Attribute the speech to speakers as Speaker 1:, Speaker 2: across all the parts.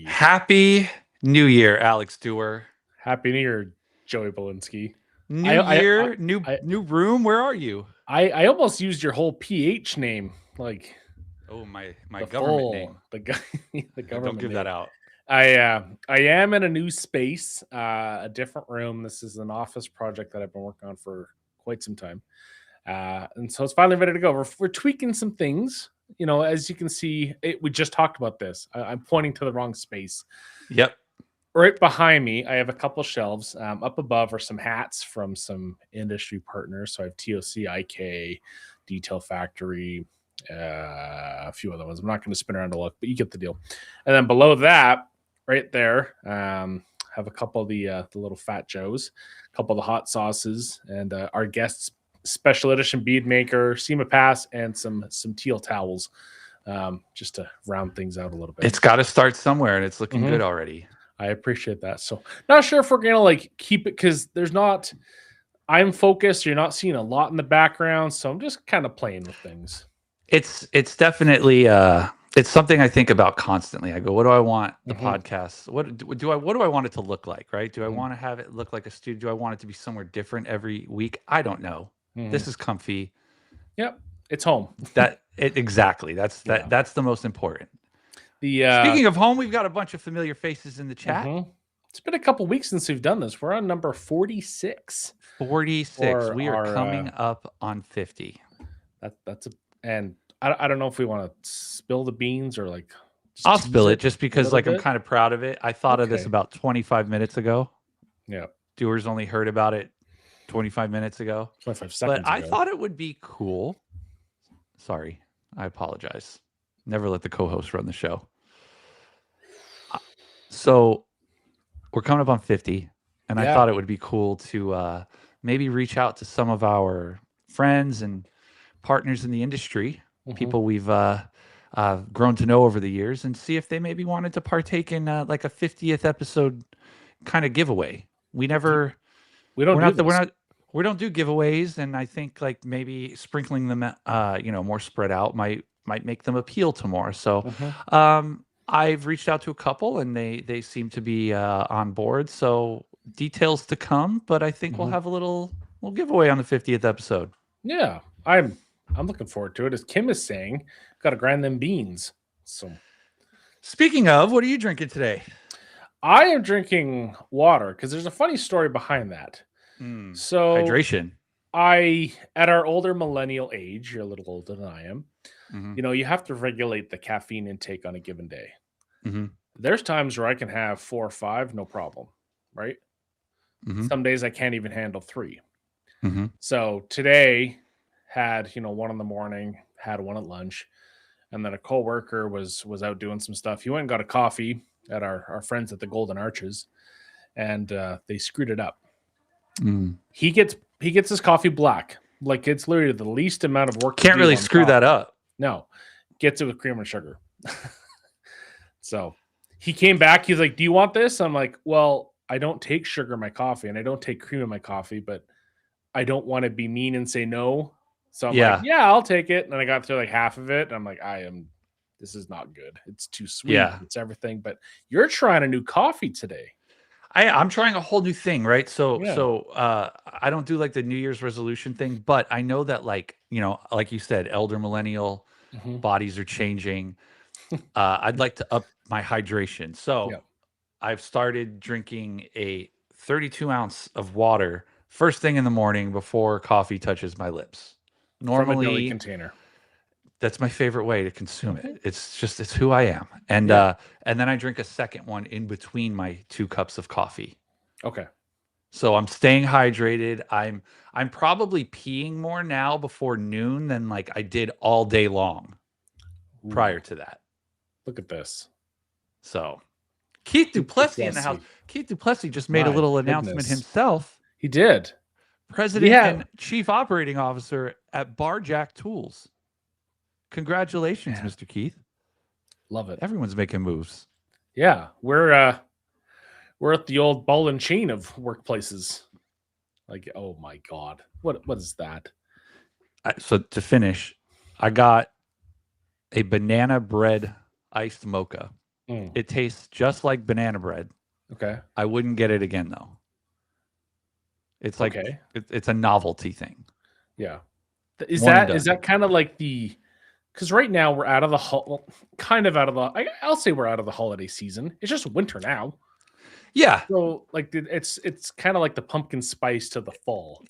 Speaker 1: Happy New Year, Alex Dewar.
Speaker 2: Happy New Year, Joey Bolinski.
Speaker 1: New
Speaker 2: I I I
Speaker 1: year, new room. Where are you?
Speaker 2: I almost used your whole PH name, like
Speaker 1: Oh, my
Speaker 2: the
Speaker 1: government
Speaker 2: full
Speaker 1: name.
Speaker 2: the the
Speaker 1: Don't
Speaker 2: government
Speaker 1: give that
Speaker 2: name.
Speaker 1: out.
Speaker 2: I am in a new space, a different room. This is an office project that I've been working on for quite some time, and so it's finally ready to go. We're tweaking some things. As you can see, we just talked about this. I'm pointing to the wrong space.
Speaker 1: Yep.
Speaker 2: Right behind me, I have a couple shelves. Up above are some hats from some industry partners. So I have TOC, IK, Detail Factory, a few other ones. I'm not going to spin around to look, but you get the deal. And then below that, right there, have a couple of the little Fat Joes, a couple of the hot sauces, and our guest's special edition bead maker, SEMA Pass, and some teal towels, just to round things out a little bit.
Speaker 1: It's got to start somewhere, and it's looking good already.
Speaker 2: I appreciate that. So not sure if we're gonna keep it because I'm focused. You're not seeing a lot in the background, so I'm just kind of playing with things.
Speaker 1: It's definitely it's something I think about constantly. I go, what do I want the podcast? What do I want it to look like? Right? Do I want to have it look like a studio? Do I want it to be somewhere different every week? I don't know. This is comfy.
Speaker 2: Yep, it's home.
Speaker 1: Exactly. That's the most important. Speaking of home, we've got a bunch of familiar faces in the chat.
Speaker 2: It's been a couple weeks since we've done this. We're on number 46.
Speaker 1: 46. We are coming up on 50.
Speaker 2: And I don't know if we want to spill the beans or
Speaker 1: I'll spill it just because I'm kind of proud of it. I thought of this about 25 minutes ago.
Speaker 2: Yeah.
Speaker 1: Doers only heard about it 25 minutes ago.
Speaker 2: 25 seconds
Speaker 1: But I thought it would be cool. Sorry, I apologize. Never let the co-host run the show. So we're coming up on 50, and I thought it would be cool to maybe reach out to some of our friends and partners in the industry, people we've grown to know over the years, and see if they maybe wanted to partake in a 50th episode kind of giveaway. We don't do giveaways, and I think maybe sprinkling them more spread out might make them appeal to more. So I've reached out to a couple, and they seem to be on board. So details to come, but I think we'll have a little giveaway on the 50th episode.
Speaker 2: Yeah, I'm looking forward to it. As Kim is saying, got to grind them beans. So,
Speaker 1: speaking of, what are you drinking today?
Speaker 2: I am drinking water because there's a funny story behind that. So
Speaker 1: hydration.
Speaker 2: At our older millennial age, you're a little older than I am. You have to regulate the caffeine intake on a given day. There's times where I can have 4 or 5, no problem, right? Some days I can't even handle 3. So today had 1 in the morning, had 1 at lunch, and then a coworker was out doing some stuff. He went and got a coffee at our friends at the Golden Arches, and they screwed it up. He gets his coffee black. It's literally the least amount of work.
Speaker 1: Can't really screw that up.
Speaker 2: No, gets it with cream and sugar. So he came back. He's like, "Do you want this?" I'm like, "Well, I don't take sugar in my coffee, and I don't take cream in my coffee, but I don't want to be mean and say no." So I'm like, "Yeah, I'll take it." And I got through half of it. And I'm like, this is not good. It's too sweet. Yeah. It's everything. But you're trying a new coffee today.
Speaker 1: I'm trying a whole new thing, right? So I don't do the New Year's resolution thing, but I know that like you said, elder millennial bodies are changing. I'd like to up my hydration. So I've started drinking a 32 ounce of water first thing in the morning before coffee touches my lips. Normally,
Speaker 2: from a deli container.
Speaker 1: That's my favorite way to consume it. It's who I am. And then I drink a second one in between my 2 cups of coffee.
Speaker 2: Okay.
Speaker 1: So I'm staying hydrated. I'm probably peeing more now before noon than I did all day long prior to that.
Speaker 2: Look at this.
Speaker 1: So Keith Duplessis in the house. Keith Duplessis just made a little announcement himself.
Speaker 2: He did.
Speaker 1: President and Chief Operating Officer at Barjack Tools. Congratulations, Mr. Keith.
Speaker 2: Love it.
Speaker 1: Everyone's making moves.
Speaker 2: Yeah, we're at the old ball and chain of workplaces. Oh my God, what is that?
Speaker 1: So to finish, I got a banana bread iced mocha.
Speaker 2: Mm.
Speaker 1: It tastes just like banana bread.
Speaker 2: Okay.
Speaker 1: I wouldn't get it again though. It's like
Speaker 2: Okay.
Speaker 1: it's a novelty thing.
Speaker 2: Yeah. Is
Speaker 1: One and
Speaker 2: that
Speaker 1: done.
Speaker 2: kind of like the? Because right now we're out of the well, kind of out of the. I'll say we're out of the holiday season. It's just winter now.
Speaker 1: Yeah.
Speaker 2: So like it's kind of like the pumpkin spice to the fall,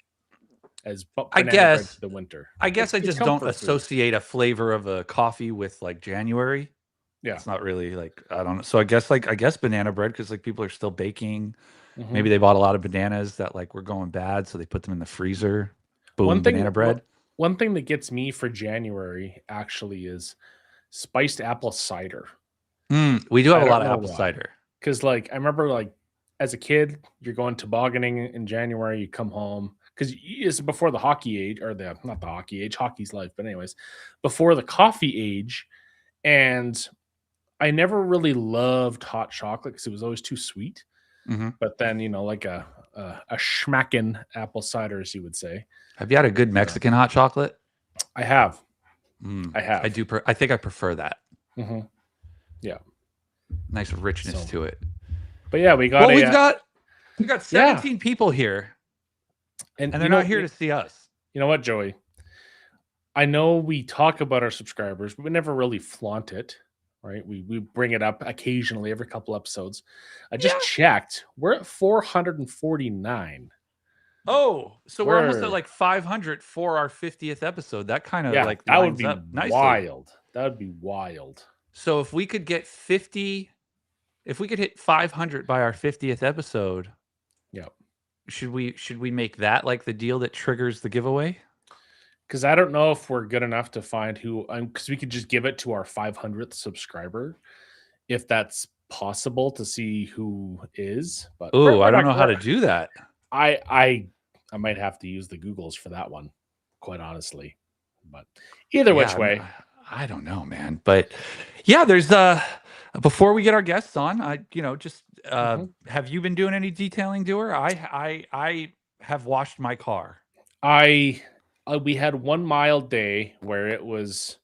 Speaker 2: as
Speaker 1: I
Speaker 2: banana bread
Speaker 1: guess
Speaker 2: to the winter.
Speaker 1: I guess I
Speaker 2: It's
Speaker 1: just don't
Speaker 2: comfort food.
Speaker 1: associate a flavor of a coffee with like January.
Speaker 2: Yeah.
Speaker 1: It's not really like I don't know. So I guess banana bread because like people are still baking.
Speaker 2: Mm-hmm.
Speaker 1: Maybe they bought a lot of bananas that like were going bad, so they put them in the freezer.
Speaker 2: One
Speaker 1: Boom,
Speaker 2: thing
Speaker 1: banana bread.
Speaker 2: one thing that gets me for January actually is spiced apple cider.
Speaker 1: We do have
Speaker 2: I
Speaker 1: a lot
Speaker 2: don't
Speaker 1: of
Speaker 2: know
Speaker 1: apple
Speaker 2: why.
Speaker 1: cider.
Speaker 2: Because like I remember like as a kid, you're going tobogganing in January, you come home because it's before the hockey age or the not the hockey age, hockey's life, but anyways, before the coffee age. And I never really loved hot chocolate because it was always too sweet.
Speaker 1: Mm-hmm.
Speaker 2: But then, like a schmacken apple cider, as you would say.
Speaker 1: Have you had a good Mexican hot chocolate?
Speaker 2: I have. I
Speaker 1: I
Speaker 2: have.
Speaker 1: do. I think I prefer that.
Speaker 2: Mm-hmm. Yeah.
Speaker 1: Nice richness
Speaker 2: So,
Speaker 1: to it.
Speaker 2: but yeah, we got
Speaker 1: Well, we've got 17
Speaker 2: yeah,
Speaker 1: people here,
Speaker 2: and
Speaker 1: and they're not here to see us.
Speaker 2: you know what, Joey? I know we talk about our subscribers, but we never really flaunt it, right? We bring it up occasionally every couple episodes. I just
Speaker 1: Yeah.
Speaker 2: checked. We're at 449.
Speaker 1: Oh, so we're almost at
Speaker 2: We're
Speaker 1: like 500 for our 50th episode. That kind of
Speaker 2: yeah,
Speaker 1: like
Speaker 2: that would
Speaker 1: lines
Speaker 2: be
Speaker 1: up nicely.
Speaker 2: wild. That would be wild.
Speaker 1: So if we could get 50, if we could hit 500 by our 50th episode,
Speaker 2: Yeah.
Speaker 1: should we make that like the deal that triggers the giveaway?
Speaker 2: Because I don't know if we're good enough to find who. Because we could just give it to our 500th subscriber, if that's possible to see who is. But
Speaker 1: Oh, I don't know how to do that.
Speaker 2: I might have to use the Googles for that one, quite honestly. But either which way,
Speaker 1: I don't know, man. But yeah, there's before we get our guests on, I just have you been doing any detailing, Doer? I have washed my car.
Speaker 2: We had 1 mild day where it was.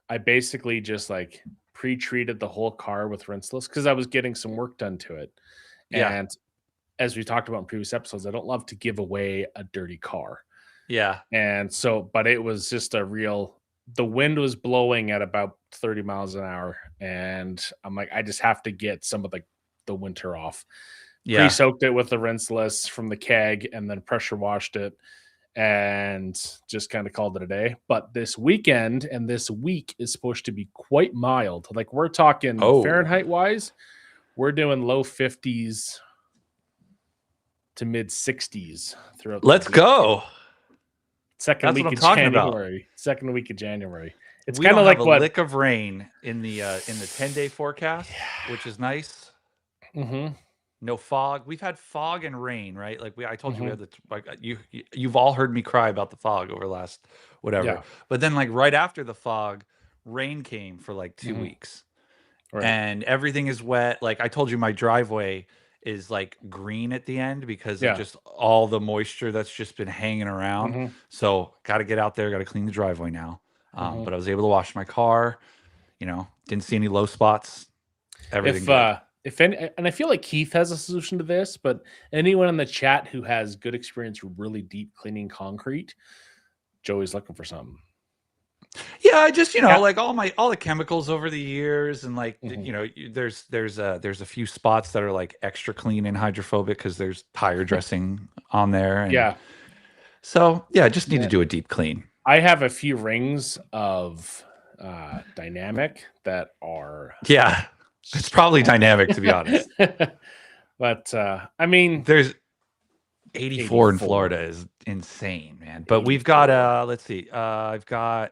Speaker 2: I basically just like pre-treated the whole car with rinseless because I was getting some work done to it.
Speaker 1: Yeah.
Speaker 2: And as we talked about in previous episodes, I don't love to give away a dirty car.
Speaker 1: Yeah.
Speaker 2: And so, but it was just the wind was blowing at about 30 miles an hour. And I'm like, I just have to get some of the winter off.
Speaker 1: Yeah.
Speaker 2: Pre-soaked it with the rinseless from the keg and then pressure washed it and just kind of called it a day. But this weekend and this week is supposed to be quite mild. Like we're talking Fahrenheit wise, we're doing low 50s to mid 60s throughout.
Speaker 1: Let's go.
Speaker 2: Second week of January. Second week of January. It's kind of like
Speaker 1: a lick of rain in the 10-day forecast, which is nice.
Speaker 2: Mm-hmm.
Speaker 1: No fog. We've had fog and rain, right? Like I told you, we had you've all heard me cry about the fog over the last whatever. Yeah. But then like right after the fog, rain came for like 2 weeks. Right. And everything is wet. Like I told you, my driveway is like green at the end because of just all the moisture that's just been hanging around. So got to get out there, got to clean the driveway now. But I was able to wash my car, didn't see any low spots. Everything good.
Speaker 2: If any, and I feel like Keith has a solution to this, but anyone in the chat who has good experience with really deep cleaning concrete, Joey's looking for something.
Speaker 1: Yeah, I just like all the chemicals over the years, and like there's a few spots that are like extra clean and hydrophobic because there's tire dressing on there. And so I just need to do a deep clean.
Speaker 2: I have a few rings of dynamic that are
Speaker 1: it's probably dynamic, to be honest.
Speaker 2: But I mean,
Speaker 1: there's 84 in Florida is insane, man. But we've got let's see, I've got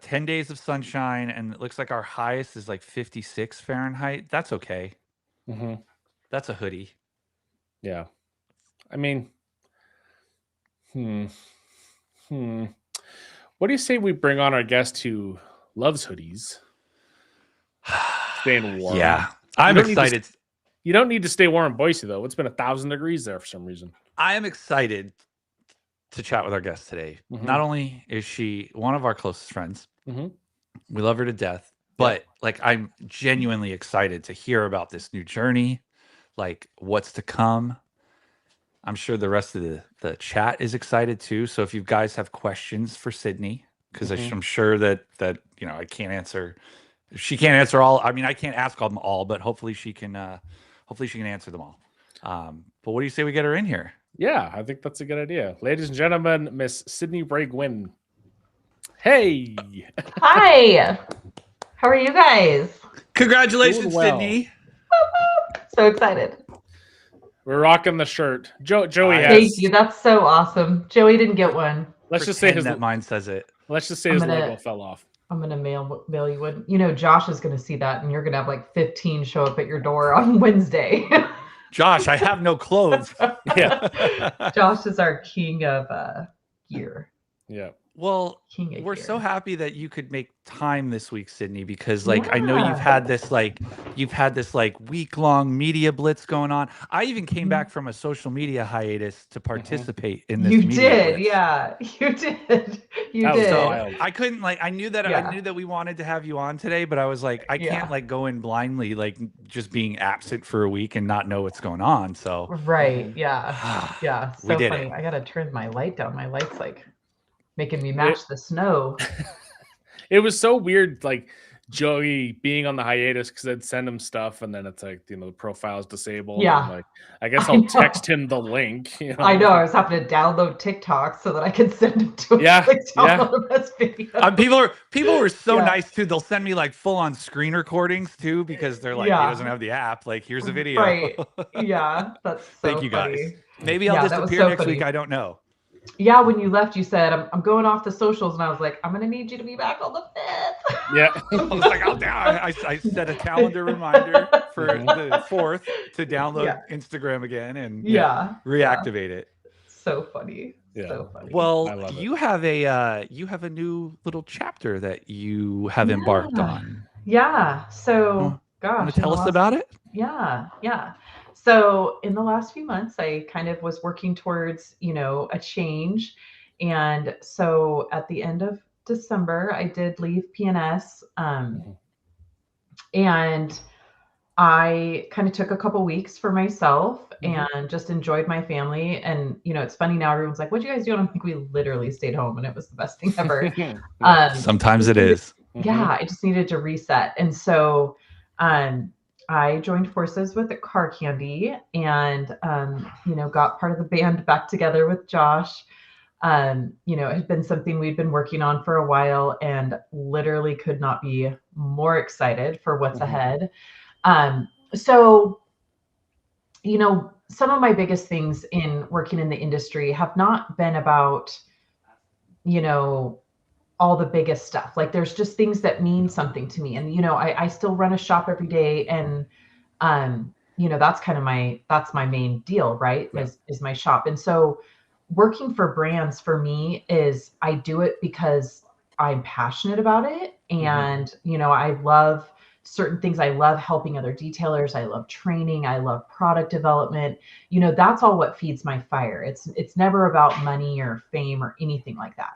Speaker 1: 10 days of sunshine, and it looks like our highest is like 56 Fahrenheit. That's okay. That's a hoodie.
Speaker 2: Yeah. I mean, what do you say we bring on our guest who loves hoodies? Staying warm.
Speaker 1: Yeah, I'm excited.
Speaker 2: You don't need to stay warm in Boise, though. It's been 1,000 degrees there for some reason.
Speaker 1: I am excited to chat with our guest today. Not only is she one of our closest friends, we love her to death, but like I'm genuinely excited to hear about this new journey, like what's to come. I'm sure the rest of the chat is excited too. So if you guys have questions for Sydney, because I'm sure that I can't answer. She can't answer all. I mean, I can't ask them all, but hopefully she can answer them all. But what do you say we get her in here?
Speaker 2: Yeah, I think that's a good idea. Ladies and gentlemen, Miss Sydni Brae Gwinn. Hey.
Speaker 3: Hi. How are you guys?
Speaker 1: Congratulations, Sydney.
Speaker 3: So excited.
Speaker 2: We're rocking the shirt. Joey has.
Speaker 3: Thank you. That's so awesome. Joey didn't get one.
Speaker 2: Let's just say
Speaker 1: that mine says it.
Speaker 2: Let's just say his logo fell off.
Speaker 3: I'm gonna mail you one. You know, Josh is gonna see that, and you're gonna have like 15 show up at your door on Wednesday.
Speaker 1: Josh, I have no clothes.
Speaker 2: Yeah.
Speaker 3: Josh is our king of gear.
Speaker 2: Yeah.
Speaker 1: Well, we're so happy that you could make time this week, Sydney, because I know you've had this week-long media blitz going on. I even came back from a social media hiatus to participate in this. You
Speaker 3: did, yeah. You did. You did.
Speaker 1: So I couldn't I knew that we wanted to have you on today, but I was like, I can't go in blindly, just being absent for a week and not know what's going on. So
Speaker 3: yeah. So
Speaker 1: we did
Speaker 3: funny. I gotta turn my light down. My light's making me match the snow.
Speaker 2: It was so weird, Joey being on the hiatus, because I'd send him stuff and then it's the profile's disabled.
Speaker 3: Yeah.
Speaker 2: And I guess I'll text him the link.
Speaker 3: I know. I was having to download TikTok so that I could send him to him.
Speaker 2: Yeah.
Speaker 3: Video.
Speaker 1: People were so nice too. They'll send me full on screen recordings too, because they're he doesn't have the app. Here's a video.
Speaker 3: Right. Yeah. That's so
Speaker 1: Thank you
Speaker 3: funny.
Speaker 1: guys. Maybe I'll disappear next week. I don't know.
Speaker 3: Yeah, when you left, you said, I'm going off the socials, and I was like, I'm going to need you to be back on the 5th.
Speaker 2: Yeah.
Speaker 1: I was like, I set a calendar reminder for the 4th to download Instagram again and reactivate it.
Speaker 3: So funny.
Speaker 2: Yeah.
Speaker 3: So funny.
Speaker 1: Well, you have a new little chapter that you have embarked on.
Speaker 3: Yeah. So, gosh.
Speaker 1: Want to tell us about it?
Speaker 3: Yeah. So in the last few months, I kind of was working towards, a change. And so at the end of December, I did leave PNS. And I kind of took a couple weeks for myself and just enjoyed my family. And, it's funny now, everyone's like, what'd you guys do? And I'm like, we literally stayed home and it was the best thing ever.
Speaker 1: Sometimes it is.
Speaker 3: Yeah. I just needed to reset. And so, I joined forces with Car Candy and, got part of the band back together with Josh. It had been something we'd been working on for a while and literally could not be more excited for what's ahead. So, some of my biggest things in working in the industry have not been about, all the biggest stuff. There's just things that mean something to me. And, I still run a shop every day and, that's my main deal, right? Is my shop. And so working for brands for me is I do it because I'm passionate about it. And, I love certain things. I love helping other detailers. I love training. I love product development. That's all what feeds my fire. It's never about money or fame or anything like that.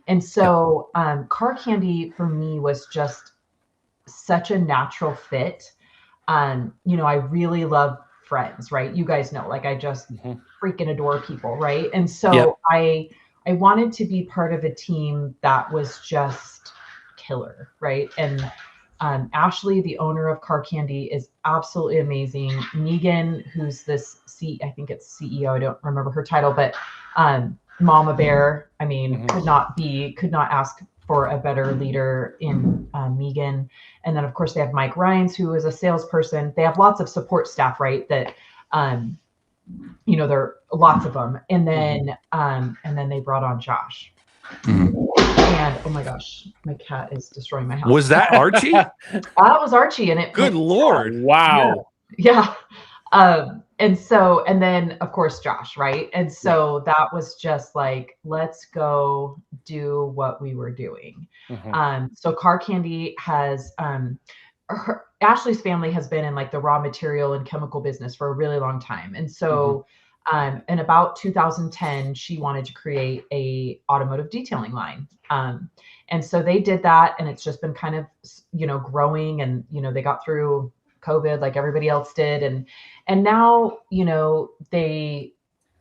Speaker 3: And so Car Candy for me was just such a natural fit. I really love friends, right? You guys know, I just freaking adore people, right? And so I wanted to be part of a team that was just killer, right? And Ashley, the owner of Car Candy, is absolutely amazing. Megan, who's I think it's CEO, I don't remember her title, but Mama Bear, could not ask for a better leader in Megan. And then of course they have Mike Ryans, who is a salesperson. They have lots of support staff, right? That, there are lots of them. And then they brought on Josh. And oh my gosh, my cat is destroying my house.
Speaker 1: Was that Archie?
Speaker 3: That was Archie. And
Speaker 1: Good Lord.
Speaker 2: Wow.
Speaker 3: Yeah. And then of course, Josh, right? And so that was just let's go do what we were doing. So Car Candy has, Ashley's family has been in the raw material and chemical business for a really long time. And so, in about 2010, she wanted to create a automotive detailing line. And so they did that, and it's just been kind of, growing, and, they got through COVID like everybody else did. And now, they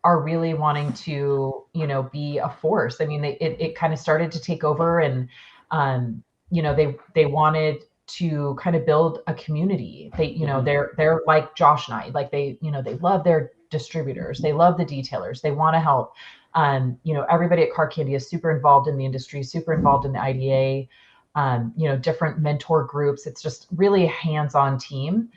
Speaker 3: are really wanting to, be a force. I mean, it kind of started to take over, and, they wanted to kind of build a community. They, they're like Josh and I, like they love their distributors. They love the detailers. They want to help. Everybody at Car Candy is super involved in the industry, super involved in the IDA, different mentor groups. It's just really a hands-on team.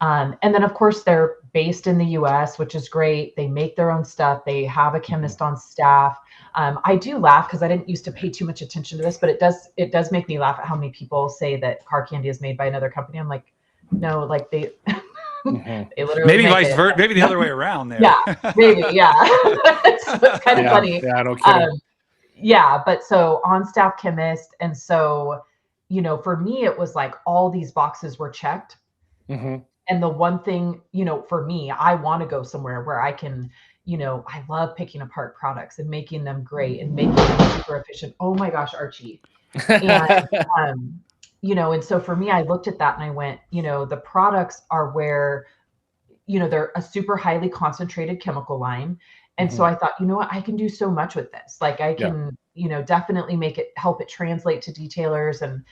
Speaker 3: And then, of course, they're based in the US, which is great. They make their own stuff. They have a chemist on staff. I do laugh because I didn't used to pay too much attention to this, but it does make me laugh at how many people say that Car Candy is made by another company. I'm like, no, like they they literally
Speaker 1: maybe vice versa, maybe the other way around there.
Speaker 3: Yeah, maybe, yeah. It's kind of funny.
Speaker 2: Yeah, no kidding.
Speaker 3: Yeah, but so on-staff chemist, and so, for me, it was like all these boxes were checked. And the one thing, for me, I want to go somewhere where I can, I love picking apart products and making them great and making them super efficient. Oh my gosh, Archie. And, and so for me, I looked at that and I went, the products are where, they're a super highly concentrated chemical line. And so I thought, you know what, I can do so much with this. Like I can, definitely help it translate to detailers. And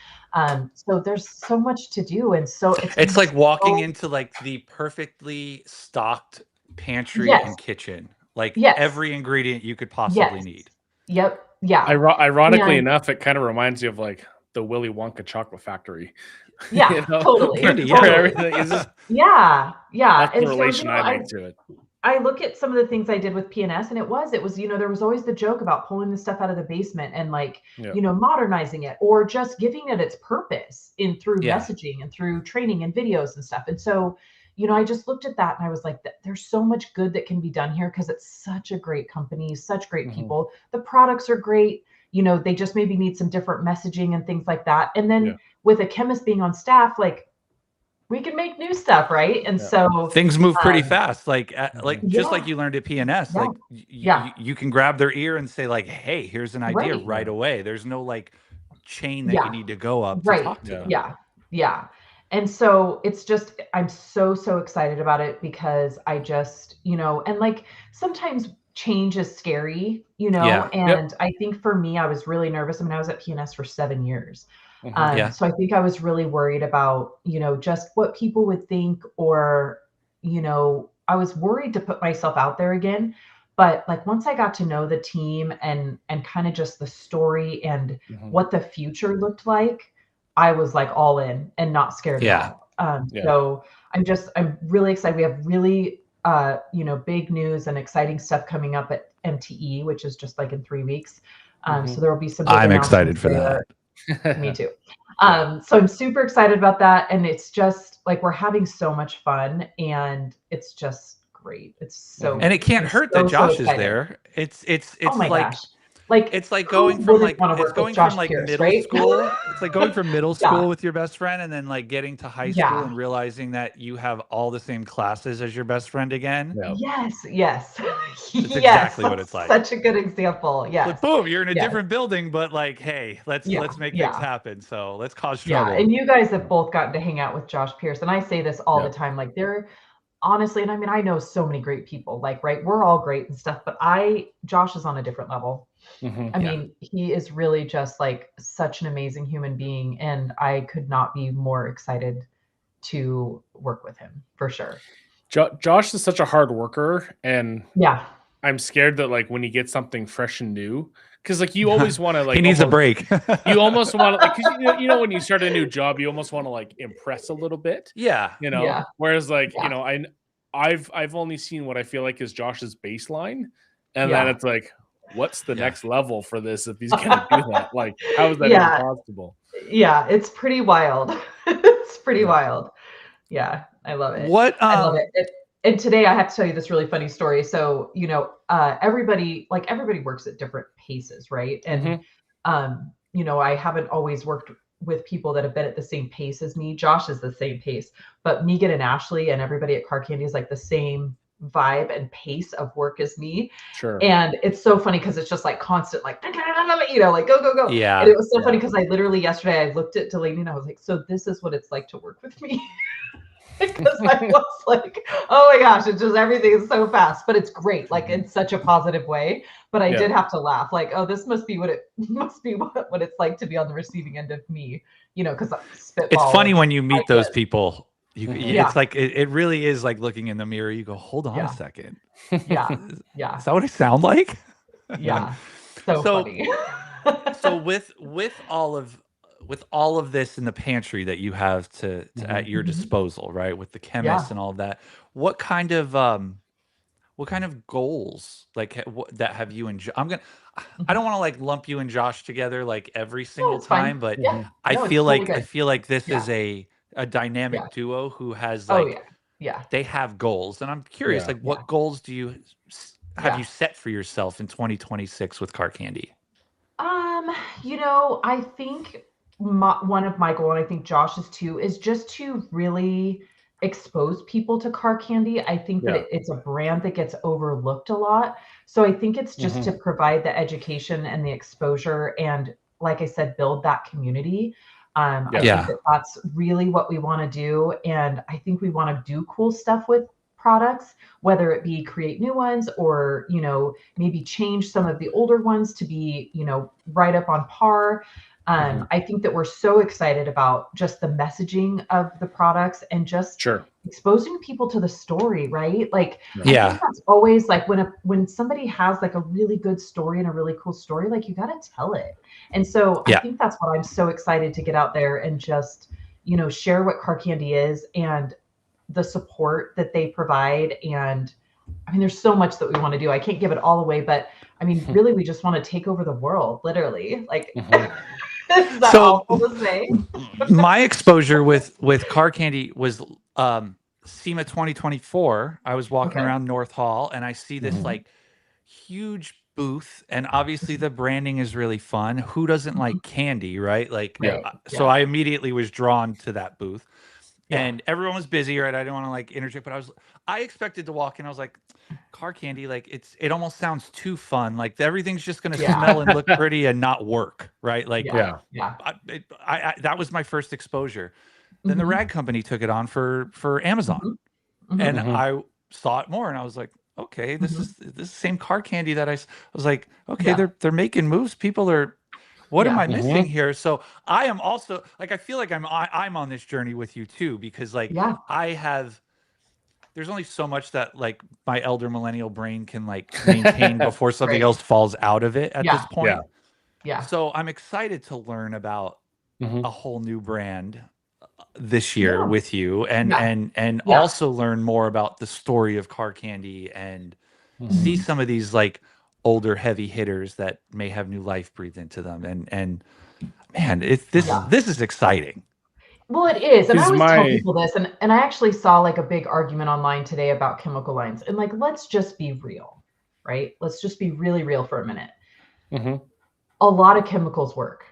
Speaker 3: so there's so much to do. And so
Speaker 1: it's like walking into like the perfectly stocked pantry and kitchen, like every ingredient you could possibly need.
Speaker 3: Yep. Yeah.
Speaker 2: Ironically enough, it kind of reminds you of like the Willy Wonka chocolate factory.
Speaker 3: Yeah, totally.
Speaker 2: Everything is just,
Speaker 3: yeah.
Speaker 2: That's the relation I make to it.
Speaker 3: I look at some of the things I did with PNS, and it was, there was always the joke about pulling the stuff out of the basement and like, modernizing it, or just giving it its purpose through messaging and through training and videos and stuff. And so, I just looked at that and I was like, there's so much good that can be done here because it's such a great company, such great people. The products are great. They just maybe need some different messaging and things like that. And then with a chemist being on staff, like, we can make new stuff, right? And so
Speaker 1: things move pretty fast, like just like you learned at PNS, like you can grab their ear and say like, hey, here's an idea right away. There's no like chain that you need to go up to talk to them.
Speaker 3: Yeah. And so it's just, I'm so excited about it because I just, and like sometimes change is scary, and I think for me, I was really nervous. I mean, I was at PNS for 7 years. So I think I was really worried about, just what people would think, or, I was worried to put myself out there again. But like, once I got to know the team and kind of just the story and what the future looked like, I was like all in and not scared at all. So I'm really excited. We have really, big news and exciting stuff coming up at MTE, which is just like in 3 weeks. So there will be some.
Speaker 1: I'm excited for that.
Speaker 3: Me too. So I'm super excited about that. And it's just like, we're having so much fun and it's just great. It's so,
Speaker 1: and it can't hurt that Josh is there. It's
Speaker 3: oh my
Speaker 1: like,
Speaker 3: gosh. Like
Speaker 1: it's like going from like
Speaker 3: it's
Speaker 1: going
Speaker 3: from
Speaker 1: like
Speaker 3: Pierce,
Speaker 1: middle
Speaker 3: right?
Speaker 1: school. It's like going from middle school with your best friend and then like getting to high school and realizing that you have all the same classes as your best friend again.
Speaker 3: Yes.
Speaker 1: That's exactly what it's like.
Speaker 3: Such a good example. Yes.
Speaker 1: Like, boom, you're in a different building, but like, hey, let's make things happen. So let's cause trouble.
Speaker 3: Yeah. And you guys have both gotten to hang out with Josh Pierce. And I say this all the time, like they're honestly, and I mean, I know so many great people, like, right, we're all great and stuff, but Josh is on a different level. I mean, he is really just like such an amazing human being, and I could not be more excited to work with him for sure.
Speaker 2: Josh is such a hard worker, and I'm scared that like when he gets something fresh and new, because like you always want to like
Speaker 1: he needs a break.
Speaker 2: You almost want to like, because when you start a new job, you almost want to like impress a little bit. Whereas like I've only seen what I feel like is Josh's baseline, and then it's like, what's the next level for this if he's gonna do that? Like, how is that even possible?
Speaker 3: Yeah, it's pretty wild. It's pretty wild. Yeah, I love it. I love it. And today I have to tell you this really funny story. So, everybody works at different paces, right? And I haven't always worked with people that have been at the same pace as me. Josh is the same pace, but Megan and Ashley and everybody at Car Candy is like the same vibe and pace of work as me.
Speaker 2: Sure.
Speaker 3: And it's so funny because it's just like constant, like, you know, like go, go, go.
Speaker 1: Yeah.
Speaker 3: And it was so funny because I literally yesterday I looked at Delaney and I was like, so this is what it's like to work with me. Because I was like, oh my gosh, it's just everything is so fast, but it's great, like in such a positive way. But I did have to laugh, like, oh, this must be what it's like to be on the receiving end of me, you know, because
Speaker 1: it's funny when you meet those people. It's like it really is like looking in the mirror. You go, hold on a second.
Speaker 3: Yeah.
Speaker 1: Is that what I sound like?
Speaker 3: Yeah. So funny.
Speaker 1: So with all of this in the pantry that you have to at your disposal, right? With the chemists and all of that, what kind of goals like that have you and I don't want to like lump you and Josh together like every single time, but I feel like this is a dynamic duo who has like they have goals, and I'm curious like what goals do you have you set for yourself in 2026 with Car Candy?
Speaker 3: You know, I think one of my goals, and I think Josh's too, is just to really expose people to Car Candy. I think that it's a brand that gets overlooked a lot. So I think it's just to provide the education and the exposure and, like I said, build that community. I think that that's really what we want to do. And I think we want to do cool stuff with products, whether it be create new ones or, you know, maybe change some of the older ones to be, you know, right up on par. I think that we're so excited about just the messaging of the products and just exposing people to the story, right? Like, I think that's always like when somebody has like a really good story and a really cool story, like you got to tell it. And so I think that's what I'm so excited to get out there and just, you know, share what Car Candy is and the support that they provide. And I mean, there's so much that we want to do. I can't give it all away, but I mean, really, we just want to take over the world, literally. Like, is that awful to say?
Speaker 1: My exposure with Car Candy was SEMA 2024. I was walking around North Hall and I see this like huge booth, and obviously the branding is really fun. Who doesn't like candy, right? Like, so I immediately was drawn to that booth. And everyone was busy, right? I didn't want to like interject, but I expected to walk in. I was like, Car Candy, like it almost sounds too fun. Like everything's just going to smell and look pretty and not work, right? Like, that was my first exposure. Then the Rag Company took it on for Amazon, and I saw it more, and I was like, okay, this is the same Car Candy that I was like, okay, they're making moves. People are. What am I missing here? So I am also like, I feel like I'm on this journey with you too, because like there's only so much that like my elder millennial brain can like maintain before something else falls out of it at this point. So I'm excited to learn about a whole new brand this year with you and also learn more about the story of Car Candy and see some of these like older heavy hitters that may have new life breathed into them, and man, this is exciting.
Speaker 3: Well, it is, and I always tell people this, and I actually saw like a big argument online today about chemical lines, and like, let's just be real, right? Let's just be really real for a minute. A lot of chemicals work.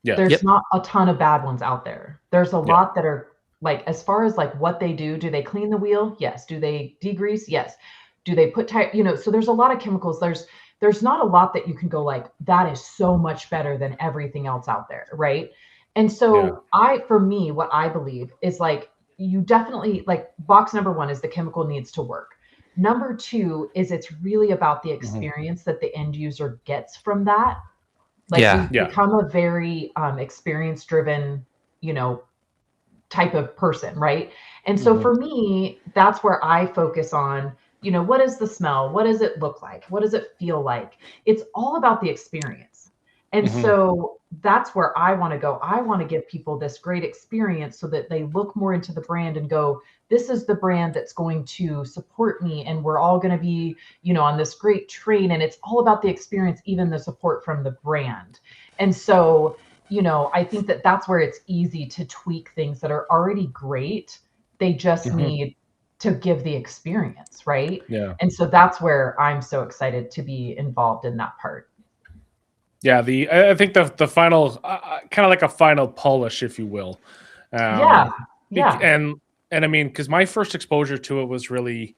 Speaker 3: There's not a ton of bad ones out there. There's a lot that are like, as far as like what they do they clean the wheel? Yes. Do they degrease? Yes. Do they put you know, so there's a lot of chemicals. There's not a lot that you can go like, that is so much better than everything else out there, right? And so for me, what I believe is like, you definitely like, box number one is the chemical needs to work. Number two is it's really about the experience that the end user gets from that. Like you become a very experience driven, you know, type of person, right? And so for me, that's where I focus on, you know, what is the smell? What does it look like? What does it feel like? It's all about the experience. And so that's where I want to go. I want to give people this great experience so that they look more into the brand and go, this is the brand that's going to support me. And we're all going to be, you know, on this great train. And it's all about the experience, even the support from the brand. And so, you know, I think that that's where it's easy to tweak things that are already great. They just need to give the experience, right?
Speaker 2: Yeah.
Speaker 3: And so that's where I'm so excited to be involved in that part.
Speaker 2: Yeah, I think the final kind of like a final polish, if you will.
Speaker 3: And
Speaker 2: I mean, because my first exposure to it was really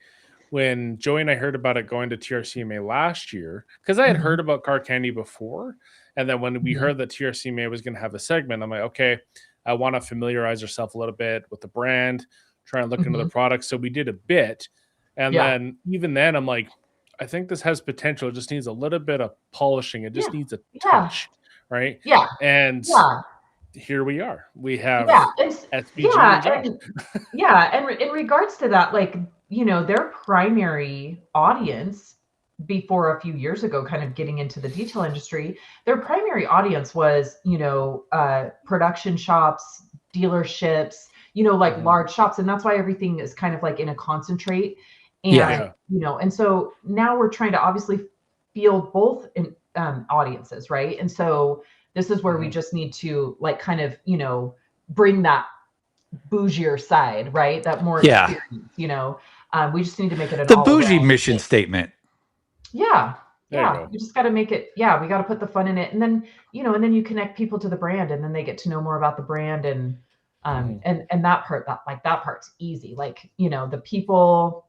Speaker 2: when Joey and I heard about it going to TRCMA last year, because I had heard about Car Candy before, and then when we heard that TRCMA was going to have a segment, I'm like, okay, I want to familiarize ourselves a little bit with the brand, try and look into the products. So we did a bit, and then even then, I'm like, I think this has potential. It just needs a little bit of polishing. It just needs a touch, right?
Speaker 3: Yeah,
Speaker 2: and here we are. We have SBG and
Speaker 3: Josh. And in regards to that, like, you know, their primary audience before a few years ago, kind of getting into the detail industry, their primary audience was, you know, production shops, dealerships, you know, like large shops. And that's why everything is kind of like in a concentrate. And, you know, and so now we're trying to obviously field both in, audiences, right? And so this is where we just need to like kind of, you know, bring that bougier side, right? That more experience, you know. We just need to make it
Speaker 1: the bougie mission statement.
Speaker 3: Yeah. You just got to make it. Yeah, we got to put the fun in it, and then, you know, and then you connect people to the brand, and then they get to know more about the brand, and and that part's easy. Like, you know, the people,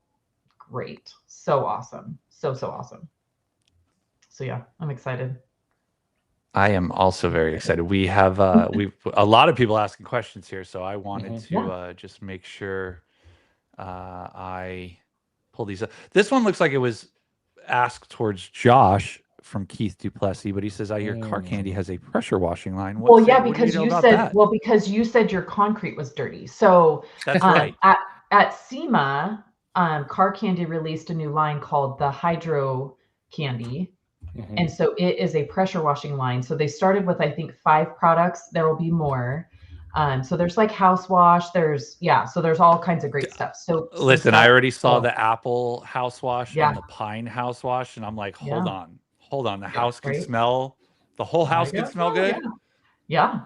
Speaker 3: great, so awesome, so awesome. So yeah, I'm excited.
Speaker 1: I am also very excited. We have we've a lot of people asking questions here, so I wanted to just make sure I pull these up. This one looks like it was asked towards Josh from Keith Duplessis, but he says, I hear Car Candy has a pressure washing line.
Speaker 3: Because you said your concrete was dirty. So
Speaker 1: that's right.
Speaker 3: At SEMA, Car Candy released a new line called the Hydro Candy. And so it is a pressure washing line. So they started with, I think, 5 products. There will be more. So there's like house wash. So there's all kinds of great stuff. So
Speaker 1: listen, I already saw the apple house wash and the pine house wash, and I'm like, hold on. The house can smell. The whole house can smell good.
Speaker 3: Yeah.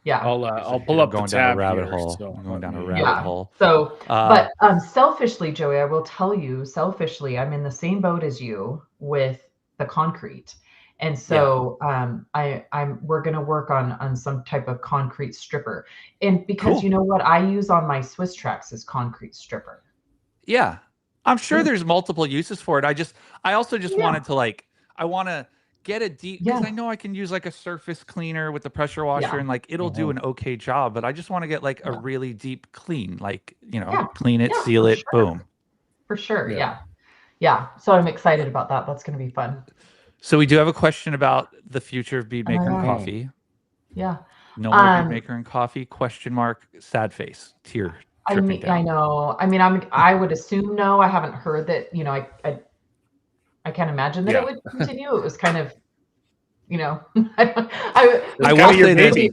Speaker 2: I'll pull up
Speaker 1: going
Speaker 2: the tab
Speaker 1: down a rabbit
Speaker 2: here,
Speaker 1: hole.
Speaker 2: So
Speaker 1: I'm going down a rabbit hole.
Speaker 3: So, but selfishly, Joey, I will tell you, I'm in the same boat as you with the concrete. And so we're going to work on some type of concrete stripper. And because you know what I use on my Swiss tracks is concrete stripper.
Speaker 1: Yeah. I'm sure there's multiple uses for it. I also just wanted to I want to get a deep, because I know I can use like a surface cleaner with the pressure washer and like it'll do an okay job, but I just want to get like a really deep clean, like, you know, clean it, seal it, boom.
Speaker 3: For sure. Yeah. So I'm excited about that. That's going to be fun.
Speaker 1: So we do have a question about the future of Bead Maker and Coffee.
Speaker 3: Yeah.
Speaker 1: No more Bead Maker and Coffee, ? Sad face, tear.
Speaker 3: I know. I mean, I would assume no. I haven't heard that, you know, I can't imagine that it would continue. It was kind of, you know, I will say this.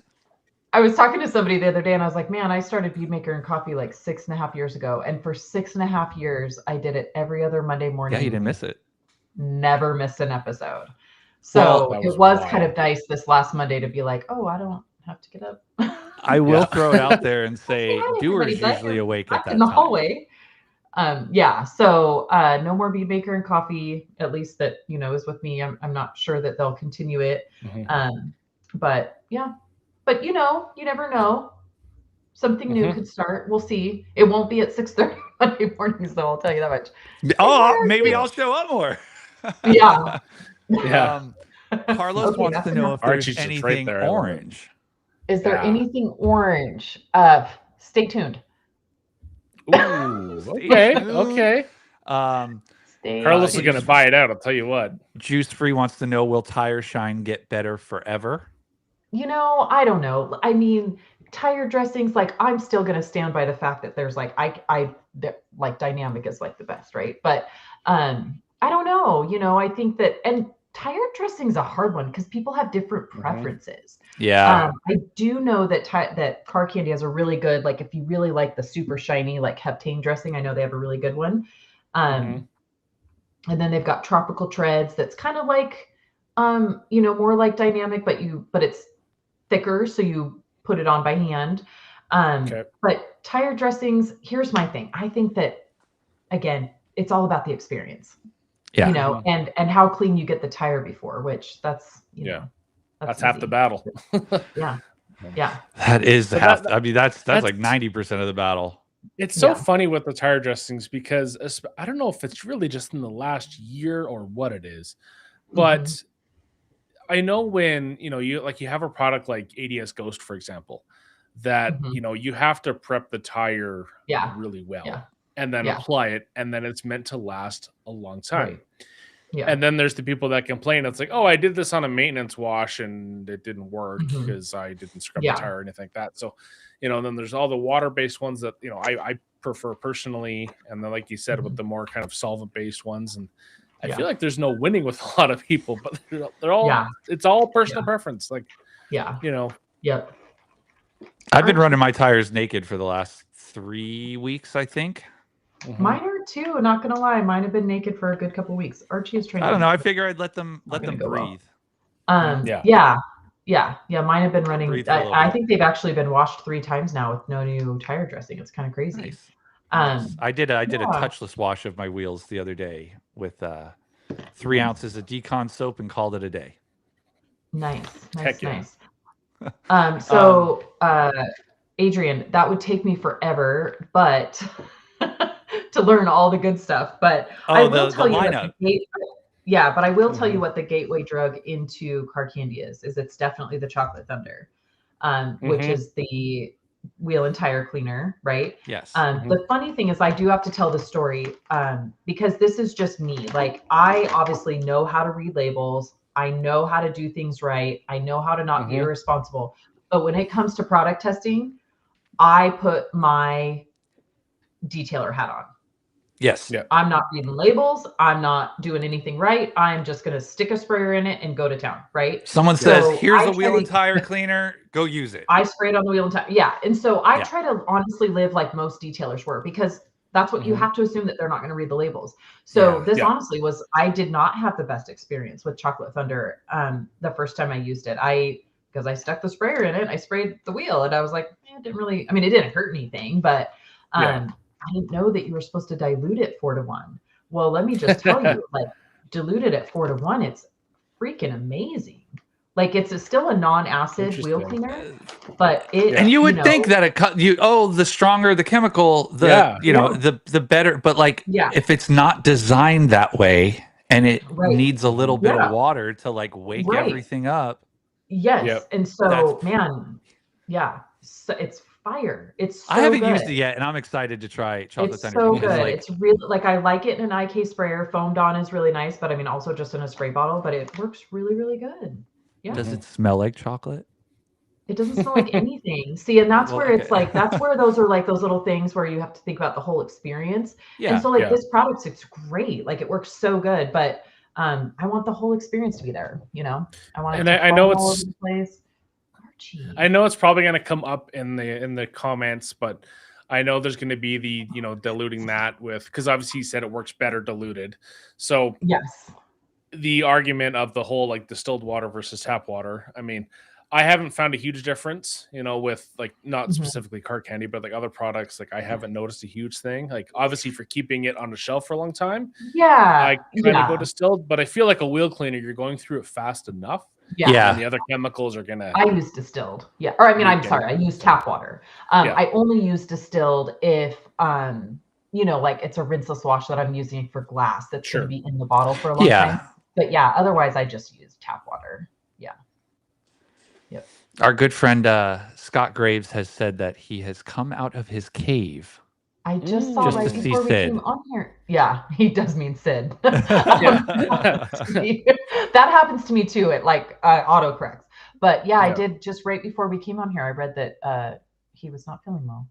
Speaker 3: I was talking to somebody the other day and I was like, man, I started Bead Maker and Coffee like 6.5 years ago. And for 6.5 years, I did it every other Monday morning.
Speaker 1: Yeah, you didn't miss it.
Speaker 3: Never missed an episode. So it was kind of nice this last Monday to be like, oh, I don't have to get up.
Speaker 1: I will throw it out there and say Doer's usually awake at that
Speaker 3: in the hallway. So no more Bead Maker and Coffee, at least that, you know, is with me. I'm not sure that they'll continue it. But you know, you never know. Something new could start. We'll see. It won't be at 6:30 Monday mornings, though. I'll tell you that much.
Speaker 1: Oh, maybe I'll show up more. Carlos wants to know if there's anything orange.
Speaker 3: Is there anything orange? Stay tuned.
Speaker 2: Ooh, okay. Carlos is going to buy it out. I'll tell you what.
Speaker 1: Juice Free wants to know, will tire shine get better forever?
Speaker 3: You know, I don't know. I mean, tire dressings, like I'm still going to stand by the fact that there's like, like dynamic is like the best, right? But I don't know, you know, I think that, and tire dressing is a hard one because people have different preferences.
Speaker 1: Yeah.
Speaker 3: I do know that that Car Candy has a really good, like if you really like the super shiny, like heptane dressing, I know they have a really good one. And then they've got tropical treads that's kind of like, you know, more like dynamic, but it's thicker. So you put it on by hand. But tire dressings, here's my thing. I think that, again, it's all about the experience. You know, and how clean you get the tire before, which that's, you know,
Speaker 2: that's half the battle.
Speaker 3: Yeah.
Speaker 1: That is half. I mean, that's like 90% of the battle.
Speaker 2: It's so funny with the tire dressings because I don't know if it's really just in the last year or what it is, but I know when, you have a product like ADS Ghost, for example, that, you have to prep the tire really well and then apply it, and then it's meant to last a long time.
Speaker 3: Right. Yeah.
Speaker 2: And then there's the people that complain. It's like, oh, I did this on a maintenance wash and it didn't work because I didn't scrub the tire or anything like that. So, then there's all the water-based ones that, I prefer personally. And then, like you said, with the more kind of solvent-based ones. And I feel like there's no winning with a lot of people, but they're all, it's all personal preference. Like,
Speaker 3: Yep.
Speaker 1: I've been running my tires naked for the last 3 weeks, I think.
Speaker 3: Mine are too. Not gonna lie, mine have been naked for a good couple of weeks. Archie is trying.
Speaker 1: I don't know. I figure I'd let them breathe.
Speaker 3: Well. Yeah. Mine have been running. I think they've actually been washed 3 times now with no new tire dressing. It's kind of crazy.
Speaker 1: Nice. I did a touchless wash of my wheels the other day with 3 ounces of decon soap and called it a day.
Speaker 3: Nice. So, Adrian, that would take me forever, but to learn all the good stuff. But I will tell you what but I will tell you what the gateway drug into car candy is it's definitely the Chocolate Thunder, which is the wheel and tire cleaner, right?
Speaker 1: Yes.
Speaker 3: The funny thing is I do have to tell the story because this is just me. Like, I obviously know how to read labels. I know how to do things right. I know how to not be irresponsible. But when it comes to product testing, I put my detailer hat on.
Speaker 1: Yes.
Speaker 2: Yeah.
Speaker 3: I'm not reading labels. I'm not doing anything right. I'm just going to stick a sprayer in it and go to town, right?
Speaker 1: Someone says, here's a wheel and tire cleaner. Go use it.
Speaker 3: I spray it on the wheel and tire. Yeah. And so I try to honestly live like most detailers were, because that's what you have to assume, that they're not going to read the labels. So this honestly I did not have the best experience with Chocolate Thunder the first time I used it. Because I stuck the sprayer in it, I sprayed the wheel, and I was like, it didn't hurt anything, but I didn't know that you were supposed to dilute it 4-to-1. Well, let me just tell you, like, diluted at 4-to-1, it's freaking amazing. Like, it's still a non-acid wheel cleaner, but
Speaker 1: and you would think that the stronger the chemical, the better. But like, if it's not designed that way and it needs a little bit of water to like wake everything up.
Speaker 3: Yes. Yep. And so, so it's fire. It's so
Speaker 1: I haven't
Speaker 3: good.
Speaker 1: used it yet, and I'm excited to try Chocolate Thunder.
Speaker 3: So good. Like, it's really, like, I like it in an IK sprayer. Foamed on is really nice, but also just in a spray bottle, but it works really, really good. Yeah.
Speaker 1: Does it smell like chocolate?
Speaker 3: It doesn't smell like anything. See, and that's where it's like, that's where those are like those little things where you have to think about the whole experience. Yeah. And so like this product, it's great. Like, it works so good, but I want the whole experience to be there. I want it to
Speaker 2: I know
Speaker 3: all over the place.
Speaker 2: I know it's probably going to come up in the comments, but I know there's going to be the diluting that with, because obviously he said it works better diluted. So
Speaker 3: yes,
Speaker 2: the argument of the whole like distilled water versus tap water. I mean, I haven't found a huge difference, with like not specifically car candy, but like other products. Like, I haven't noticed a huge thing. Like, obviously for keeping it on the shelf for a long time, I kind of go distilled. But I feel like a wheel cleaner, you're going through it fast enough.
Speaker 3: Yeah.
Speaker 2: And the other chemicals are gonna.
Speaker 3: I use distilled. Yeah. Or I'm sorry, I use tap water. I only use distilled if like it's a rinseless wash that I'm using for glass that's going to be in the bottle for a long time. But otherwise I just use tap water. Yeah. Yep.
Speaker 1: Our good friend Scott Graves has said that he has come out of his cave.
Speaker 3: I just saw right before we came on here. Yeah, he does mean Sid. That happens to me too. It like autocorrects. But I did just right before we came on here. I read that he was not feeling well.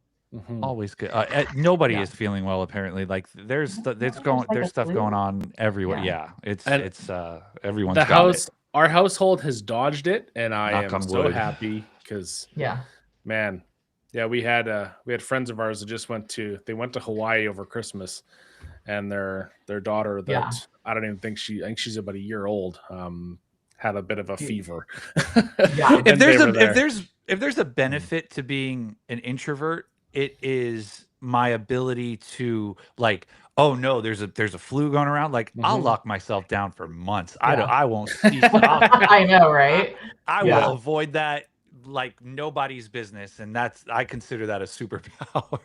Speaker 1: Always good. Nobody is feeling well apparently. Like there's stuff going on everywhere. Yeah, it's everyone's
Speaker 2: the
Speaker 1: got
Speaker 2: house.
Speaker 1: it.
Speaker 2: Our household has dodged it, and I am so happy because man. Yeah, we had friends of ours that just went to Hawaii over Christmas, and their daughter that I don't even think I think she's about a year old, had a bit of a fever.
Speaker 1: If there's a benefit to being an introvert, it is my ability to like, oh no, there's a flu going around. Like I'll lock myself down for months. I won't see.
Speaker 3: I know, right?
Speaker 1: I will avoid that like nobody's business, and I consider that a superpower.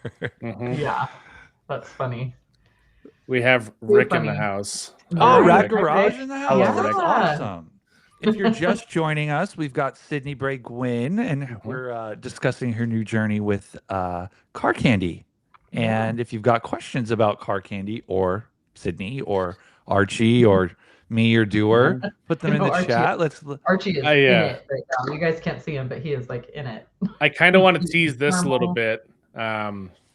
Speaker 3: Yeah, that's funny.
Speaker 2: We have Rick in the house.
Speaker 1: Oh,
Speaker 3: Nice.
Speaker 1: Rad Garage in the house.
Speaker 2: Hello,
Speaker 1: That's
Speaker 2: Rick.
Speaker 1: awesome. If you're just joining us, we've got Sydni Brae Gwinn, and we're discussing her new journey with car candy. And if you've got questions about car candy, or Sydney, or Archie, or me, or Doer, put them in the chat.
Speaker 3: Archie is in it right now. You guys can't see him, but he is like in it.
Speaker 2: I kind of want to tease this a little bit.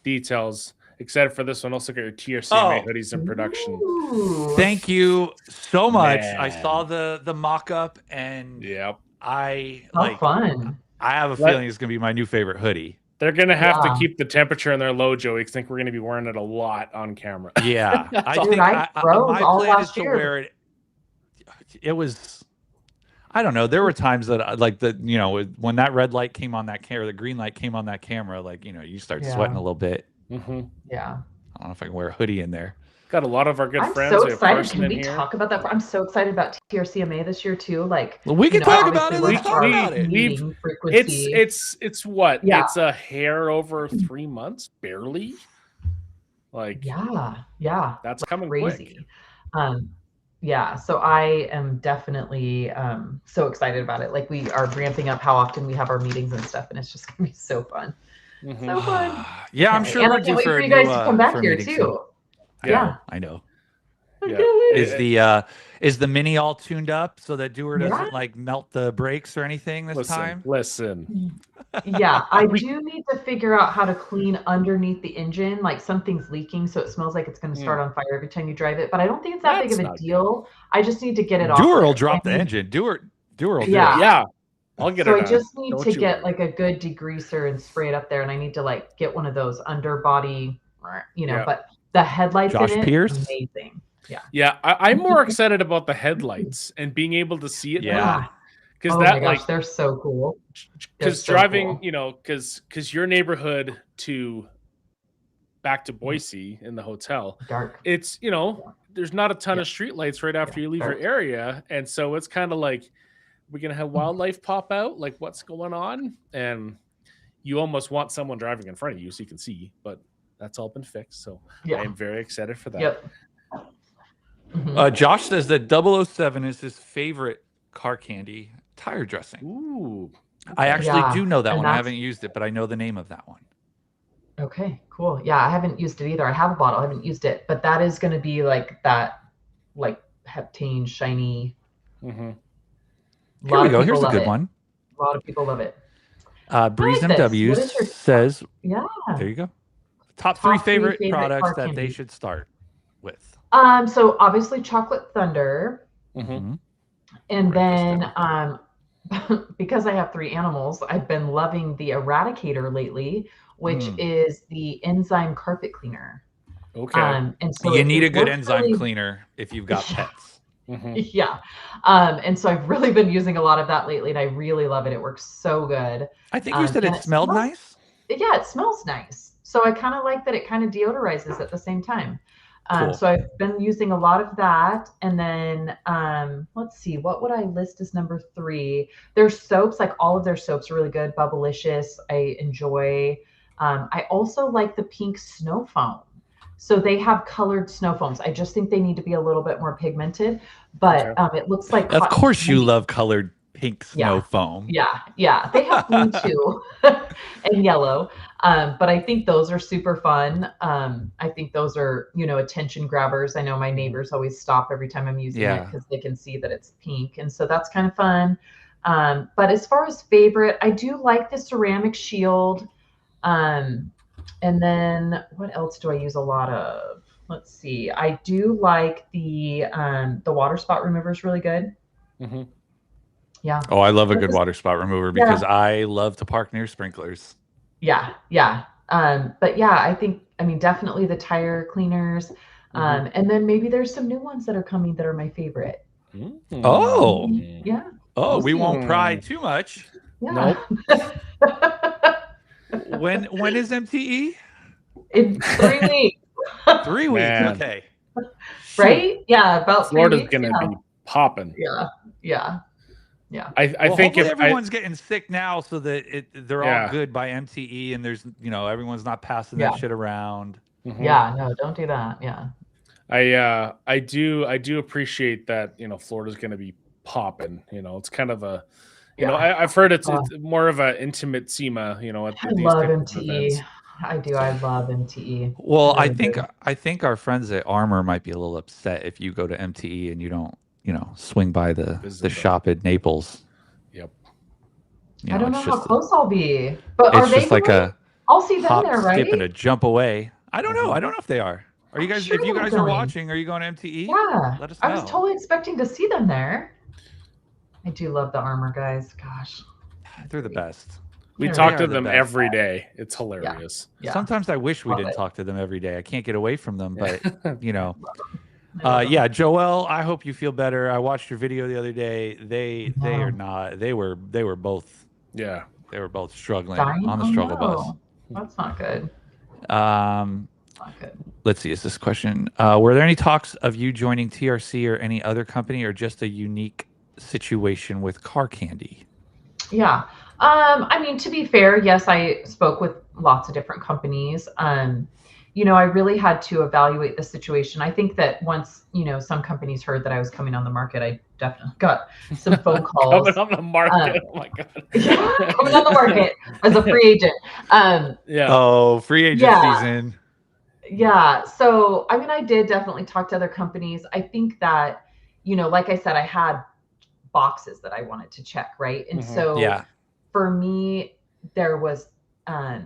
Speaker 2: Details. Excited for this one. Also got your TRCMA hoodies in production.
Speaker 3: Ooh.
Speaker 1: Thank you so much. Man. I saw the mock-up, and
Speaker 3: fun.
Speaker 1: I have a feeling it's gonna be my new favorite hoodie.
Speaker 2: They're gonna have to keep the temperature in their low, Joey. I think we're gonna be wearing it a lot on camera.
Speaker 1: Yeah, I think my plan is to wear it. It was, I don't know. There were times that like when that red light came on that camera, the green light came on that camera, like you start sweating a little bit.
Speaker 3: Yeah.
Speaker 1: I don't know if I can wear a hoodie in there.
Speaker 2: Got a lot of our good friends.
Speaker 3: I'm so excited. Can we talk about that? I'm so excited about TRCMA this year too. Like,
Speaker 1: we can talk about it. Let's talk about it.
Speaker 2: It's what? Yeah. It's a hair over 3 months, barely. Like,
Speaker 3: yeah.
Speaker 2: That's coming
Speaker 3: crazy.
Speaker 2: Quick.
Speaker 3: Yeah. So I am definitely so excited about it. Like, we are ramping up how often we have our meetings and stuff, and it's just gonna be so fun. So fun.
Speaker 1: Yeah, I'm sure we're due for
Speaker 3: you guys to come back here too.
Speaker 1: Yeah, I know.
Speaker 2: Yeah.
Speaker 1: Is the Mini all tuned up so that Doer doesn't like melt the brakes or anything this time?
Speaker 2: Listen.
Speaker 3: Yeah, I do need to figure out how to clean underneath the engine. Like, something's leaking, so it smells like it's going to start on fire every time you drive it. But I don't think it's that big of a deal. Good. I just need to get it off.
Speaker 1: Doer will drop the engine. Doer will do it.
Speaker 2: Yeah. I'll get it.
Speaker 3: So I just need to get like a good degreaser and spray it up there, and I need to like get one of those underbody, but the headlights
Speaker 1: Josh
Speaker 3: in it,
Speaker 1: Pierce?
Speaker 3: amazing.
Speaker 2: Yeah. I'm more excited about the headlights and being able to see it.
Speaker 3: Yeah.
Speaker 2: Because
Speaker 3: my gosh, they're so cool.
Speaker 2: Because driving, because your neighborhood back to Boise in the hotel,
Speaker 3: dark.
Speaker 2: It's there's not a ton of street lights right after you leave your area, and so it's kind of like, we're gonna have wildlife pop out, like what's going on, and you almost want someone driving in front of you so you can see, but that's all been fixed. So I am very excited for that.
Speaker 3: Yep.
Speaker 1: Josh says that 007 is his favorite car candy tire dressing.
Speaker 2: Ooh,
Speaker 1: I actually do know that one. I haven't used it, but I know the name of that one.
Speaker 3: Okay, cool. Yeah, I haven't used it either. I have a bottle. I haven't used it, but that is going to be like that, like heptane shiny.
Speaker 1: Here we go. Here's a good one.
Speaker 3: A lot of people love it.
Speaker 1: Breeze MW says,
Speaker 3: yeah.
Speaker 1: There you go. Top three favorite products that they should start with.
Speaker 3: So obviously Chocolate Thunder. And then because I have 3 animals, I've been loving the Eradicator lately, which is the enzyme carpet cleaner.
Speaker 2: Okay.
Speaker 3: And so
Speaker 1: you need a good enzyme cleaner if you've got pets.
Speaker 3: Yeah. And so I've really been using a lot of that lately, and I really love it. It works so good.
Speaker 1: I think you said it smelled nice.
Speaker 3: Yeah, it smells nice. So I kind of like that it kind of deodorizes at the same time.
Speaker 1: Cool.
Speaker 3: So I've been using a lot of that. And then let's see, what would I list as number 3? Their soaps, like all of their soaps are really good. Bubblicious, I enjoy. I also like the pink snow foam. So they have colored snow foams. I just think they need to be a little bit more pigmented, but it looks like.
Speaker 1: Of course you love colored pink snow foam.
Speaker 3: Yeah. They have blue too and yellow. But I think those are super fun. I think those are, attention grabbers. I know my neighbors always stop every time I'm using it because they can see that it's pink. And so that's kind of fun. But as far as favorite, I do like the ceramic shield. And then what else do I use a lot of? Let's see. I do like the water spot remover is really good. Yeah.
Speaker 1: Oh, I love a good water spot remover because I love to park near sprinklers.
Speaker 3: Yeah. But yeah, definitely the tire cleaners. And then maybe there's some new ones that are coming that are my favorite.
Speaker 1: Oh.
Speaker 3: Yeah.
Speaker 1: Oh, we won't pry too much.
Speaker 3: Yeah.
Speaker 1: Nope. When is MTE?
Speaker 3: In 3 weeks.
Speaker 1: 3 weeks. Man. Okay.
Speaker 3: Right? Yeah, about 3 weeks.
Speaker 2: Florida's gonna be popping.
Speaker 3: Yeah. Yeah.
Speaker 2: I think
Speaker 1: hopefully everyone's getting sick now, so that they're all good by MTE, and there's everyone's not passing that shit around.
Speaker 3: Yeah, no, don't do that. Yeah.
Speaker 2: I do appreciate that, Florida's going to be popping. It's kind of a, I've heard it's more of an intimate SEMA, at these
Speaker 3: love
Speaker 2: types of
Speaker 3: MTE.
Speaker 2: events.
Speaker 3: I do. I love MTE.
Speaker 1: Well, I think our friends at Armor might be a little upset if you go to MTE and you don't, swing by the shop at Naples.
Speaker 2: Yep.
Speaker 3: I don't know how close I'll be, but are they
Speaker 1: just like
Speaker 3: I'll see them
Speaker 1: hop,
Speaker 3: there, right?
Speaker 1: skip, and a jump away. I don't know. I don't know if they are. Are you guys?
Speaker 3: Sure
Speaker 1: if you guys are watching, are you going to MTE?
Speaker 3: Yeah.
Speaker 1: Let us know.
Speaker 3: I was totally expecting to see them there. I do love the Armor guys. Gosh,
Speaker 1: they're the best.
Speaker 2: We talk to them every day. It's hilarious.
Speaker 3: Yeah.
Speaker 1: Sometimes I wish we didn't talk to them every day. I can't get away from them, but yeah, Joel, I hope you feel better. I watched your video the other day. They are not. They were both.
Speaker 2: Yeah.
Speaker 1: They were both struggling on the struggle bus.
Speaker 3: That's not good.
Speaker 1: Not good. Let's see. Is this question? Were there any talks of you joining TRC or any other company, or just a unique situation with Car Candy?
Speaker 3: Yeah. I mean, to be fair, yes, I spoke with lots of different companies. I really had to evaluate the situation. I think that once, some companies heard that I was coming on the market, I definitely got some phone calls.
Speaker 2: Coming on the market. Oh my God.
Speaker 3: Yeah, coming on the market as a free agent.
Speaker 2: Yeah.
Speaker 1: Oh, free agent season.
Speaker 3: Yeah. So, I mean, I did definitely talk to other companies. I think that, like I said, I had boxes that I wanted to check, right? And so for me, there was, I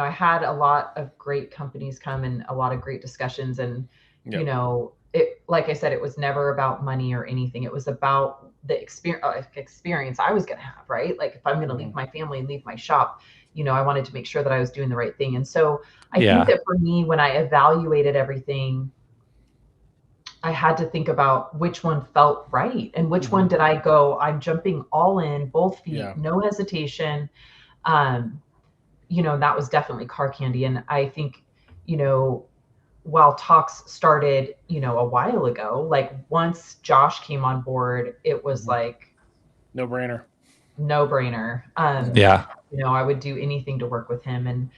Speaker 3: had a lot of great companies come and a lot of great discussions. And, like I said, it was never about money or anything. It was about the experience I was going to have, right? Like if I'm going to leave my family and leave my shop, I wanted to make sure that I was doing the right thing. And so I think that for me, when I evaluated everything, I had to think about which one felt right and which one did I go, I'm jumping all in, both feet, no hesitation. That was definitely Car Candy. And I think, while talks started, a while ago, like once Josh came on board, it was like
Speaker 2: no brainer.
Speaker 3: I would do anything to work with him. And,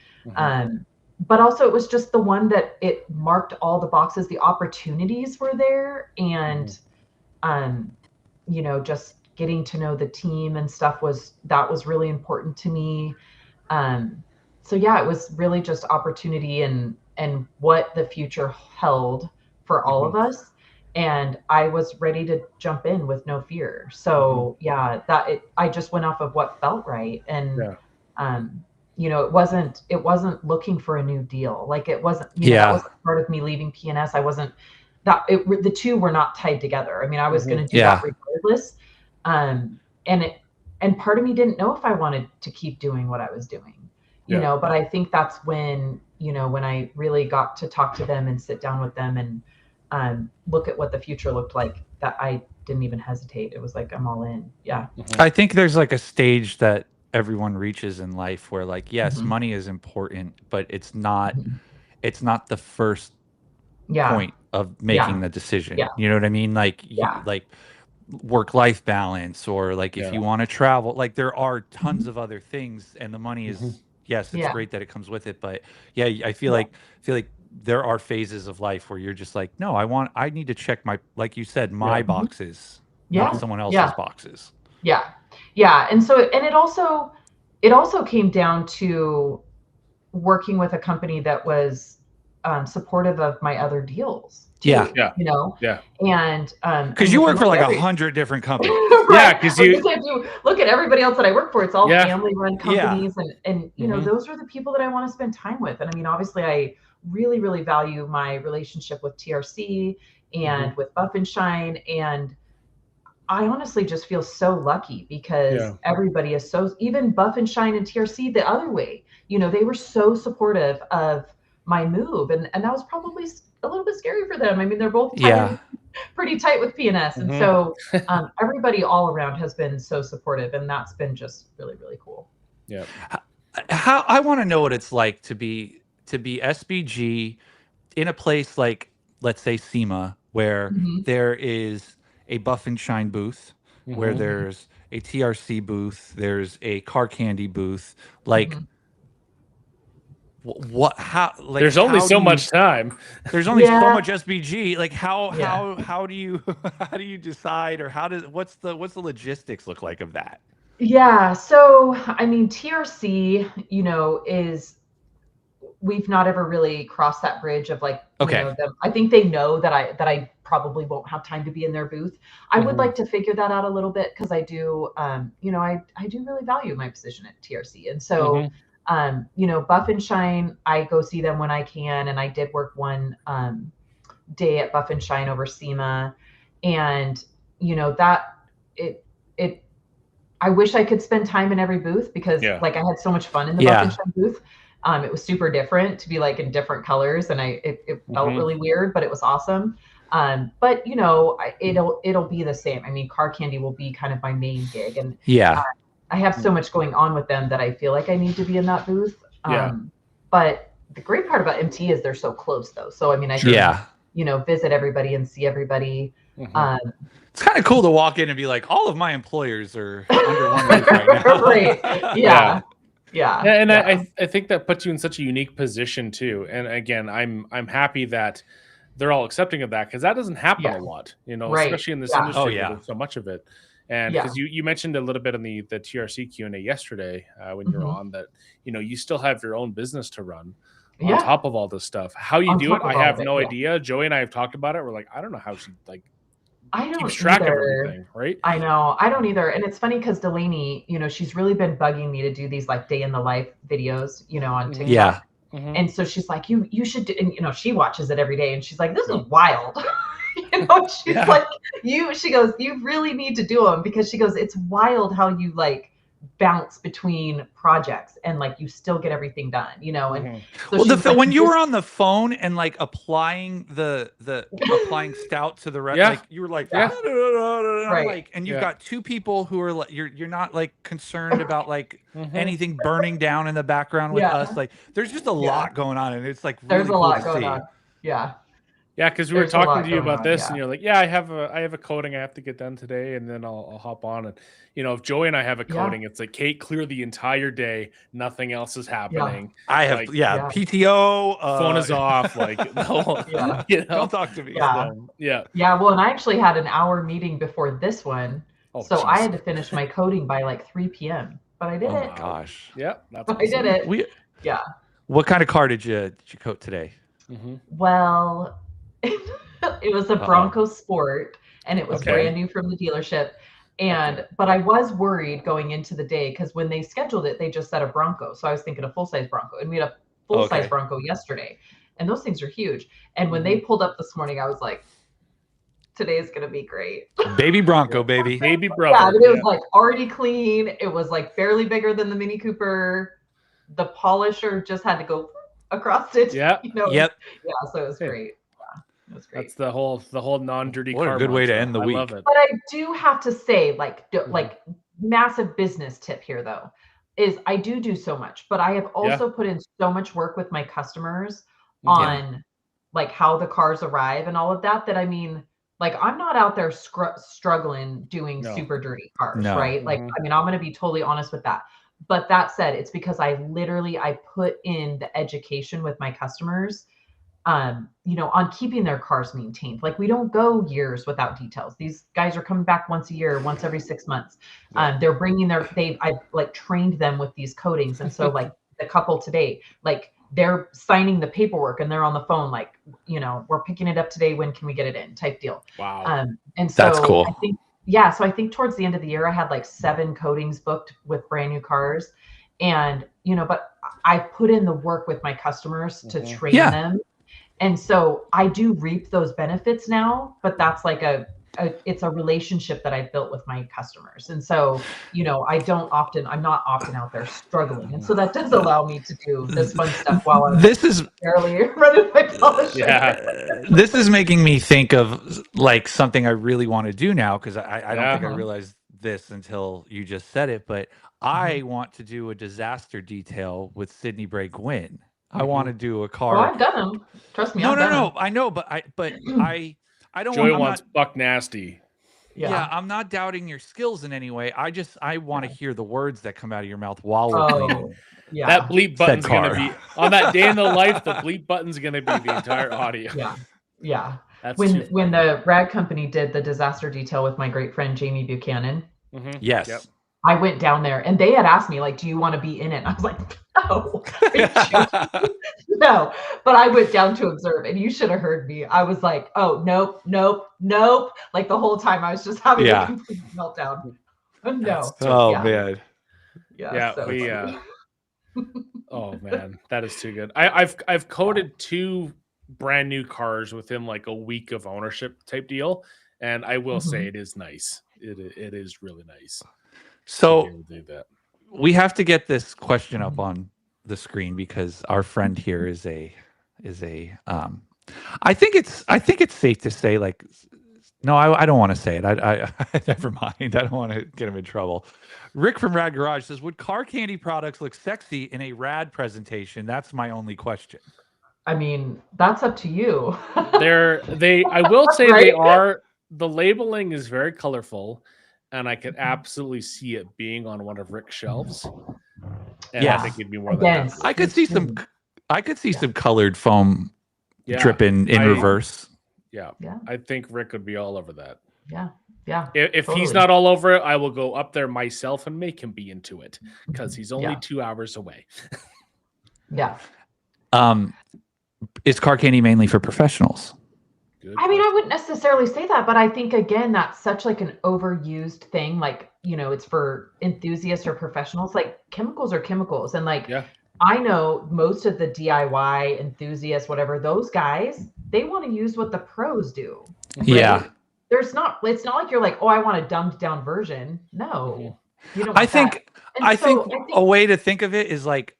Speaker 3: but also it was just the one that it marked all the boxes, the opportunities were there. And, just getting to know the team and stuff was really important to me. So yeah, it was really just opportunity and what the future held for all of us. And I was ready to jump in with no fear. So I just went off of what felt right. And, it wasn't looking for a new deal. Like it wasn't, that wasn't part of me leaving PNS. I wasn't the two were not tied together. I mean, I was going to do that regardless. And part of me didn't know if I wanted to keep doing what I was doing, but I think that's when, when I really got to talk to them and sit down with them and look at what the future looked like, that I didn't even hesitate. It was like, I'm all in. Yeah.
Speaker 1: I think there's like a stage that everyone reaches in life where like, yes, money is important, but it's not the first point of making the decision. You know what I mean? Like, like work-life balance, or like if you want to travel, like there are tons of other things, and the money is yes, it's great that it comes with it, but I feel like there are phases of life where you're just like, no, I need to check my, like you said, my boxes, not someone else's boxes.
Speaker 3: Yeah. And so, and it also came down to working with a company that was supportive of my other deals too, and
Speaker 1: because you work for like 100 different companies.
Speaker 3: Because if you look at everybody else that I work for, it's all family run companies, and those are the people that I want to spend time with. And I mean, obviously I really, really value my relationship with TRC and with Buff and Shine, and I honestly just feel so lucky because everybody is even Buff and Shine and TRC the other way, they were so supportive of my move. And that was probably a little bit scary for them. I mean, they're both pretty tight with PNS. And so everybody all around has been so supportive, and that's been just really, really cool.
Speaker 2: Yeah.
Speaker 1: How I want to know what it's like to be SBG in a place like, let's say, SEMA, where there is a Buff and Shine booth, where there's a TRC booth, there's a car candy booth. Like, what? How? Like,
Speaker 2: there's only so much time.
Speaker 1: There's only so much SBG. Like, how do you how do you decide, or what's the logistics look like of that?
Speaker 3: Yeah. So I mean, TRC, is, we've not ever really crossed that bridge of like, them. I think they know that I probably won't have time to be in their booth. I would like to figure that out a little bit, because I do, I do really value my position at TRC. And so, Buff and Shine, I go see them when I can. And I did work one day at Buff and Shine over SEMA. And, I wish I could spend time in every booth, because like, I had so much fun in the Buff and Shine booth. It was super different to be like in different colors, and it felt really weird, but it was awesome. But it'll be the same. I mean, car candy will be kind of my main gig, and I have so much going on with them that I feel like I need to be in that booth. But the great part about MT is they're so close, though. So I mean, I can visit everybody and see everybody.
Speaker 1: It's kind of cool to walk in and be like, all of my employers are under one roof right now.
Speaker 3: Right. Yeah.
Speaker 2: And I think that puts you in such a unique position too. And again, I'm happy that they're all accepting of that, because that doesn't happen a lot, especially in this industry where there's so much of it. And because you mentioned a little bit in the TRC Q&A yesterday when you're on that, you still have your own business to run on top of all this stuff. How you do it, I have no idea. Joey and I have talked about it. We're like, I don't know how she keeps track of everything, right?
Speaker 3: I know. I don't either. And it's funny because Delaney, she's really been bugging me to do these like day in the life videos, on TikTok.
Speaker 1: Yeah.
Speaker 3: And so she's like, you should do, and she watches it every day, and she's like, this is wild. She's like, she goes, you really need to do them, because she goes, it's wild how you like bounce between projects and like you still get everything done, and so
Speaker 1: when you were on the phone and like applying applying stout to the like you were like like, and you've got two people who are like, you're not like concerned about like anything burning down in the background with us. Like, there's just a lot going on, and it's like really
Speaker 3: there's a lot going on.
Speaker 2: Yeah, because we were talking to you about this, and you're like, I have a coating I have to get done today, and then I'll hop on. And if Joey and I have a coating, it's like, Kate, clear the entire day, nothing else is happening.
Speaker 1: I have PTO,
Speaker 3: phone
Speaker 2: is off, like no,
Speaker 1: don't talk to me.
Speaker 3: Well, and I actually had an hour meeting before this one, so I had to finish my coating by like 3 p.m. But I did it.
Speaker 1: Oh my gosh!
Speaker 3: That's awesome. I did it.
Speaker 1: What kind of car did you coat today?
Speaker 3: Well, it was a Bronco Sport, and it was brand new from the dealership. But I was worried going into the day, because when they scheduled it, they just said a Bronco. So I was thinking a full-size Bronco, and we had a full-size Bronco yesterday, and those things are huge. And when they pulled up this morning, I was like, today is going to be great.
Speaker 1: Baby Bronco, baby.
Speaker 2: Baby Bronco.
Speaker 3: It was like already clean. It was like barely bigger than the Mini Cooper. The polisher just had to go across it.
Speaker 1: Yep.
Speaker 3: So it was great. It was great.
Speaker 2: That's the whole non-dirty car.
Speaker 1: What a good way to end the week.
Speaker 2: Love it.
Speaker 3: But I do have to say, like massive business tip here though, is I do so much, but I have also put in so much work with my customers on like how the cars arrive and all of that, I mean, like, I'm not out there struggling doing super dirty cars, right? Like, I mean, I'm going to be totally honest with that. But that said, it's because I put in the education with my customers, on keeping their cars maintained. Like, we don't go years without details. These guys are coming back once a year, once every 6 months. They're bringing I've like trained them with these coatings. And so like the couple today, like they're signing the paperwork and they're on the phone, like, we're picking it up today. When can we get it in, type deal.
Speaker 2: Wow.
Speaker 3: And so
Speaker 1: that's cool.
Speaker 3: So I think towards the end of the year, I had like 7 coatings booked with brand new cars. And, but I put in the work with my customers to train them. And so I do reap those benefits now, but that's like it's a relationship that I built with my customers. And so, I'm not often out there struggling. And so that does allow me to do this fun stuff while I'm barely running my polisher.
Speaker 1: This is making me think of like something I really want to do now, because I don't think I realized this until you just said it, but I want to do a disaster detail with Sydni Brae Gwinn. I want to do a car.
Speaker 3: Well, I've done them. Trust me.
Speaker 1: No. I know, but I don't.
Speaker 2: Joey wants buck nasty.
Speaker 1: Yeah, I'm not doubting your skills in any way. I want to hear the words that come out of your mouth while we're cleaning.
Speaker 3: Yeah.
Speaker 2: That bleep button's going to be on that day in the life. The bleep button's going to be the entire audio.
Speaker 3: Yeah. Yeah.
Speaker 2: That's
Speaker 3: when the rag company did the disaster detail with my great friend Jamie Buchanan.
Speaker 1: Yes.
Speaker 2: Yep.
Speaker 3: I went down there and they had asked me, like, do you want to be in it? And I was like, no. No. But I went down to observe, and you should have heard me. I was like, oh, nope. Like the whole time I was just having a complete meltdown. No.
Speaker 1: Man.
Speaker 3: Yeah. So
Speaker 2: oh man, that is too good. I've coded 2 brand new cars within like a week of ownership type deal, and I will say it is nice. It is really nice.
Speaker 1: So we have to get this question up on the screen because our friend here is a I think it's safe to say, like, no, I don't want to say it. I never mind. I don't want to get him in trouble. Rick from Rad Garage says, would car candy products look sexy in a rad presentation? That's my only question.
Speaker 3: I mean, that's up to you.
Speaker 2: I will say right? They are, the labeling is very colorful, and I could absolutely see it being on one of Rick's shelves. And I think it'd be more than that.
Speaker 1: I could see some colored foam dripping in reverse.
Speaker 2: Yeah. I think Rick would be all over that.
Speaker 3: Yeah.
Speaker 2: If he's not all over it, I will go up there myself and make him be into it because he's only 2 hours away.
Speaker 3: Yeah.
Speaker 1: Is car candy mainly for professionals?
Speaker 3: I mean, I wouldn't necessarily say that, but I think, again, that's such like an overused thing. Like, it's for enthusiasts or professionals. Like, chemicals are chemicals. And like, I know most of the DIY enthusiasts, whatever, those guys, they want to use what the pros do. Right?
Speaker 1: Yeah.
Speaker 3: It's not like you're like, oh, I want a dumbed down version. No. You don't.
Speaker 1: I think a way to think of it is like,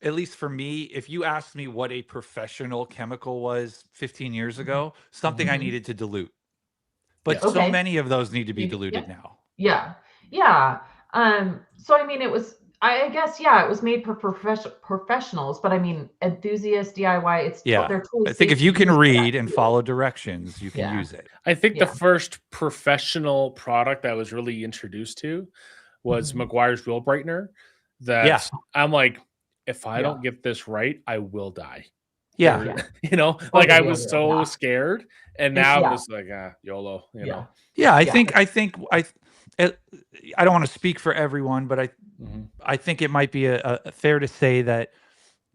Speaker 1: at least for me, if you asked me what a professional chemical was 15 years ago, something I needed to dilute. But so many of those need to be diluted now.
Speaker 3: Yeah. So, I mean, it was, I guess, it was made for professionals, but I mean, enthusiasts, DIY, they're totally
Speaker 1: I think if you can read and follow directions, you can use it.
Speaker 2: I think the first professional product I was really introduced to was McGuire's Wheel Brightener. I'm like, if I don't get this right, I will die.
Speaker 1: Yeah.
Speaker 2: Like I was so scared, and now I'm just like, YOLO, you know?
Speaker 1: Yeah. I think I don't want to speak for everyone, but I think it might be a fair to say that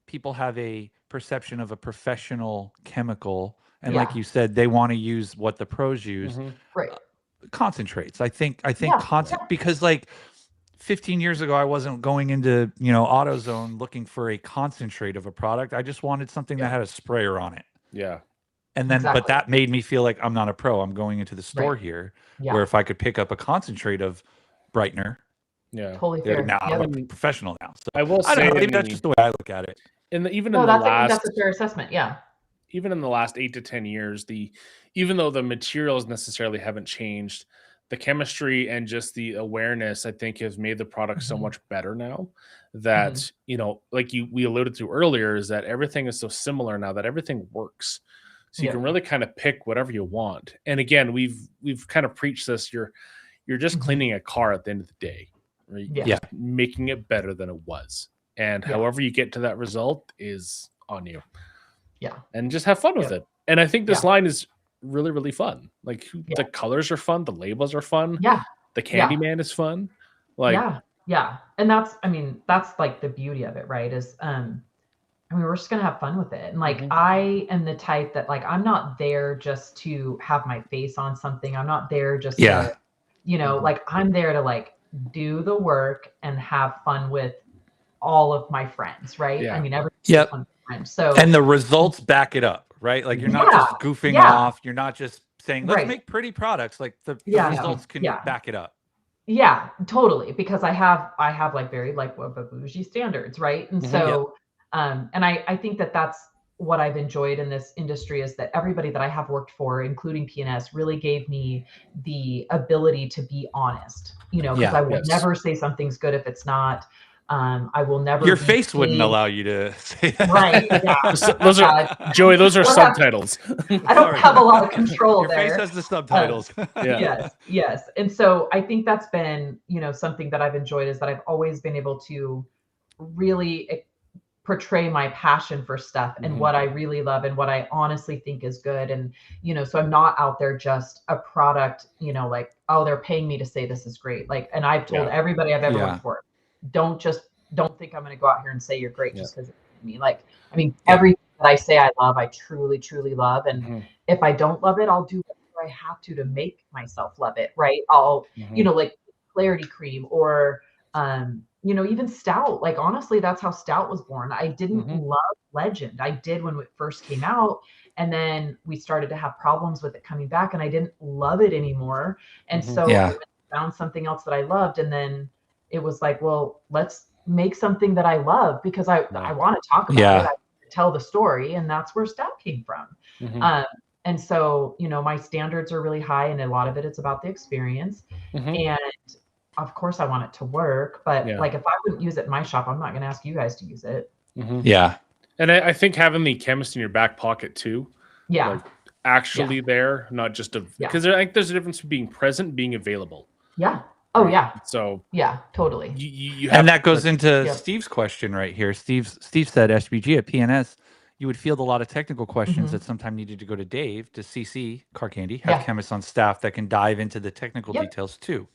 Speaker 1: people have a perception of a professional chemical. And like you said, they want to use what the pros use.
Speaker 3: Right.
Speaker 1: Concentrates. I think because like 15 years ago, I wasn't going into, AutoZone looking for a concentrate of a product. I just wanted something that had a sprayer on it.
Speaker 2: Yeah.
Speaker 1: And then, but that made me feel like I'm not a pro. I'm going into the store here where if I could pick up a concentrate of brightener.
Speaker 2: Yeah.
Speaker 3: Totally fair.
Speaker 1: Now I'm a professional now. So
Speaker 2: I will say,
Speaker 1: maybe that's just the way I look at it.
Speaker 3: That's a fair assessment. Yeah.
Speaker 2: Even in the last 8 to 10 years, even though the materials necessarily haven't changed, the chemistry and just the awareness, I think, has made the product so much better now that, like we alluded to earlier, is that everything is so similar now that everything works. So you can really kind of pick whatever you want. And again, we've kind of preached this. You're just cleaning a car at the end of the day, right?
Speaker 3: Yeah.
Speaker 2: Making it better than it was. And however you get to that result is on you.
Speaker 3: Yeah.
Speaker 2: And just have fun with it. And I think this line is really, really fun. Like the colors are fun, the labels are fun.
Speaker 3: Yeah.
Speaker 2: The Candyman is fun. Like
Speaker 3: And that's like the beauty of it, right? Is we're just gonna have fun with it. And like I am the type that like I'm not there just to have my face on something. I'm not there just to, like I'm there to like do the work and have fun with all of my friends, right?
Speaker 2: Yeah.
Speaker 3: I mean, everyone's fun with friends. So
Speaker 1: and the results back it up, right? Like you're not just goofing off. You're not just saying, let's make pretty products. Like the results can back it up.
Speaker 3: Yeah, totally. Because I have like very like bougie standards, right? And so, and I think that that's what I've enjoyed in this industry is that everybody that I have worked for, including P&S, really gave me the ability to be honest, because I would never say something's good if it's not. I will never.
Speaker 1: Your face wouldn't allow you to say that.
Speaker 3: Right. Yeah.
Speaker 2: Those are Joey. Those are subtitles.
Speaker 3: I don't have a lot of control
Speaker 1: Your
Speaker 3: there.
Speaker 1: face has the subtitles.
Speaker 3: Yes. And so I think that's been, something that I've enjoyed, is that I've always been able to really portray my passion for stuff and what I really love and what I honestly think is good. And, so I'm not out there just a product, like, oh, they're paying me to say this is great. Like, and I've told everybody I've ever worked for, don't think I'm going to go out here and say you're great just because it's me. Like, I mean, everything that I say I love, I truly, truly love. And if I don't love it, I'll do whatever I have to make myself love it. Right. I'll, like Clarity Cream or, even Stout. Like, honestly, that's how Stout was born. I didn't love Legend. I did when it first came out. And then we started to have problems with it coming back and I didn't love it anymore. And so I found something else that I loved. And then it was like, well, let's make something that I love because I want to talk about it. I want to tell the story. And that's where Stout came from. And so, my standards are really high and a lot of it is about the experience. And of course I want it to work, but like, if I wouldn't use it in my shop, I'm not going to ask you guys to use it.
Speaker 1: Yeah.
Speaker 2: And I think having the chemist in your back pocket too. Yeah. Like actually there, not just because I think there's a difference between being present and being available.
Speaker 3: Yeah. Oh yeah.
Speaker 2: So
Speaker 3: yeah, totally.
Speaker 2: You
Speaker 1: and that goes into Steve's question right here. Steve said SBG at PNS, you would field a lot of technical questions that sometimes needed to go to Dave to CC Car Candy, have chemists on staff that can dive into the technical details too.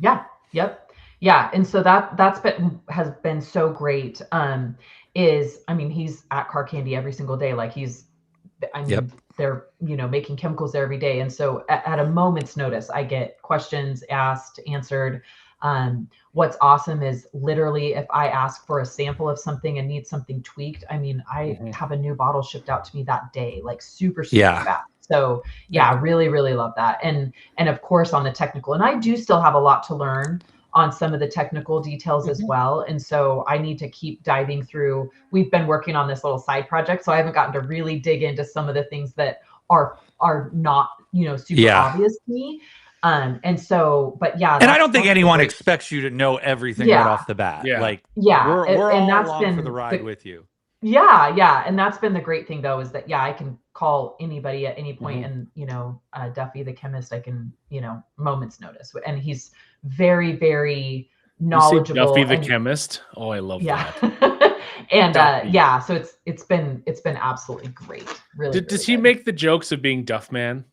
Speaker 3: Yeah. Yep. Yeah. And so has been so great. He's at Car Candy every single day. Like they're, making chemicals there every day. And so at a moment's notice, I get questions asked, answered. What's awesome is literally if I ask for a sample of something and need something tweaked, I have a new bottle shipped out to me that day, like super fast. So really, really love that. And of course on the technical, and I do still have a lot to learn on some of the technical details as well. And so I need to keep diving through. We've been working on this little side project, so I haven't gotten to really dig into some of the things that are not, super obvious to me. And so, but
Speaker 1: and I don't think anyone expects you to know everything right off the bat. We're all along for the ride with you.
Speaker 3: Yeah. And that's been the great thing though, is that, I can call anybody at any point and, Duffy, the chemist, I can, moment's notice. And he's very, very knowledgeable.
Speaker 2: Duffy, the chemist. Oh, I love that.
Speaker 3: And, so it's been absolutely great. Really.
Speaker 2: Does he make the jokes of being Duffman?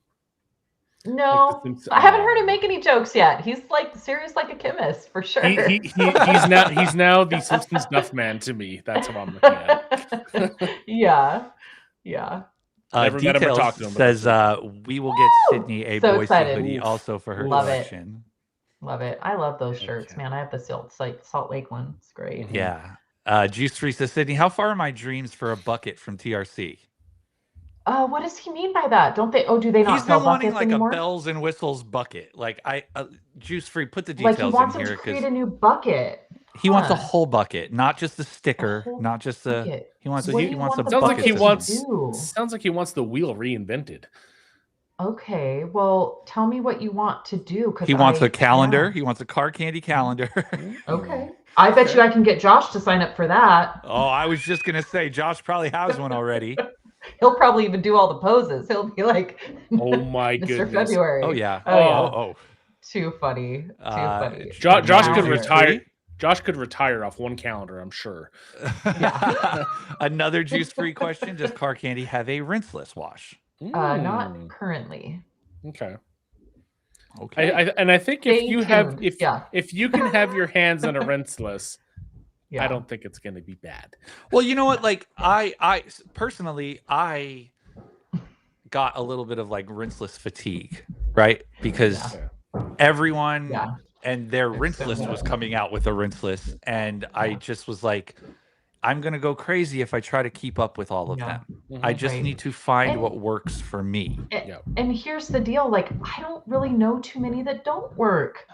Speaker 3: No, I haven't heard him make any jokes yet. He's like serious, like a chemist for sure.
Speaker 2: He's now the Simpsons Duffman to me. That's what I'm looking at.
Speaker 3: Yeah.
Speaker 2: Never met him or talked to him.
Speaker 1: Says we will get Sydney a Boise hoodie also for her collection.
Speaker 3: Love it. I love those shirts, man. I have the Salt Lake one. It's great.
Speaker 1: Yeah. Juice Free says, Sydney, how far are my dreams for a bucket from TRC?
Speaker 3: What does he mean by that? Do they not sell buckets
Speaker 1: like
Speaker 3: anymore?
Speaker 1: A bells and whistles bucket. Like Juice Free, put the details in here.
Speaker 3: Like he wants to create a new bucket.
Speaker 1: He wants a whole bucket, not just the sticker, not just the. He wants a bucket.
Speaker 2: Sounds like he wants the wheel reinvented.
Speaker 3: Okay, well, tell me what you want to do.
Speaker 1: He wants a calendar. Yeah. He wants a Car Candy calendar.
Speaker 3: Okay. I bet you I can get Josh to sign up for that.
Speaker 1: Oh, I was just gonna say, Josh probably has one already.
Speaker 3: He'll probably even do all the poses. He'll be like,
Speaker 2: "Oh my
Speaker 3: Mr.
Speaker 2: goodness!"
Speaker 3: February.
Speaker 1: Oh yeah.
Speaker 3: Oh. Too funny.
Speaker 2: Josh could retire. Josh could retire off one calendar, I'm sure.
Speaker 3: Yeah.
Speaker 1: Another juice-free question: does Car Candy have a rinseless wash?
Speaker 3: Not currently.
Speaker 2: Okay. I think if you can have your hands on a rinseless, I don't think it's going to be bad.
Speaker 1: Well, you know what? Like I personally, I got a little bit of like rinseless fatigue, right? Because everyone and their rinseless was coming out with a rinseless, and I just was like, I'm going to go crazy if I try to keep up with all of them. I just need to find what works for me.
Speaker 3: And here's the deal. Like, I don't really know too many that don't work.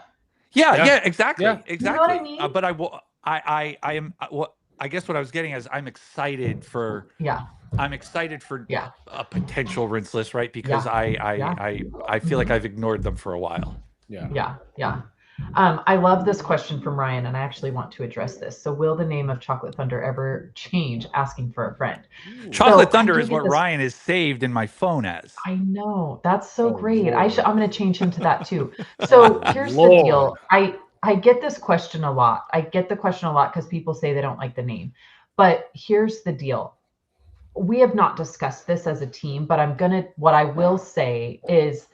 Speaker 1: Yeah, exactly. Exactly.
Speaker 3: You know what I mean?
Speaker 1: But I am, I guess what I was getting is I'm excited for a potential rinseless, right? Because I feel like I've ignored them for a while.
Speaker 3: Yeah. I love this question from Ryan, and I actually want to address this. So, will the name of Chocolate Thunder ever change? Asking for a friend.
Speaker 1: Chocolate Thunder is what Ryan is saved in my phone as.
Speaker 3: I know, that's so great. I'm going to change him to that too. So here's the deal. I get this question a lot. I get the question a lot because people say they don't like the name. But here's the deal. We have not discussed this as a team, but what I will say is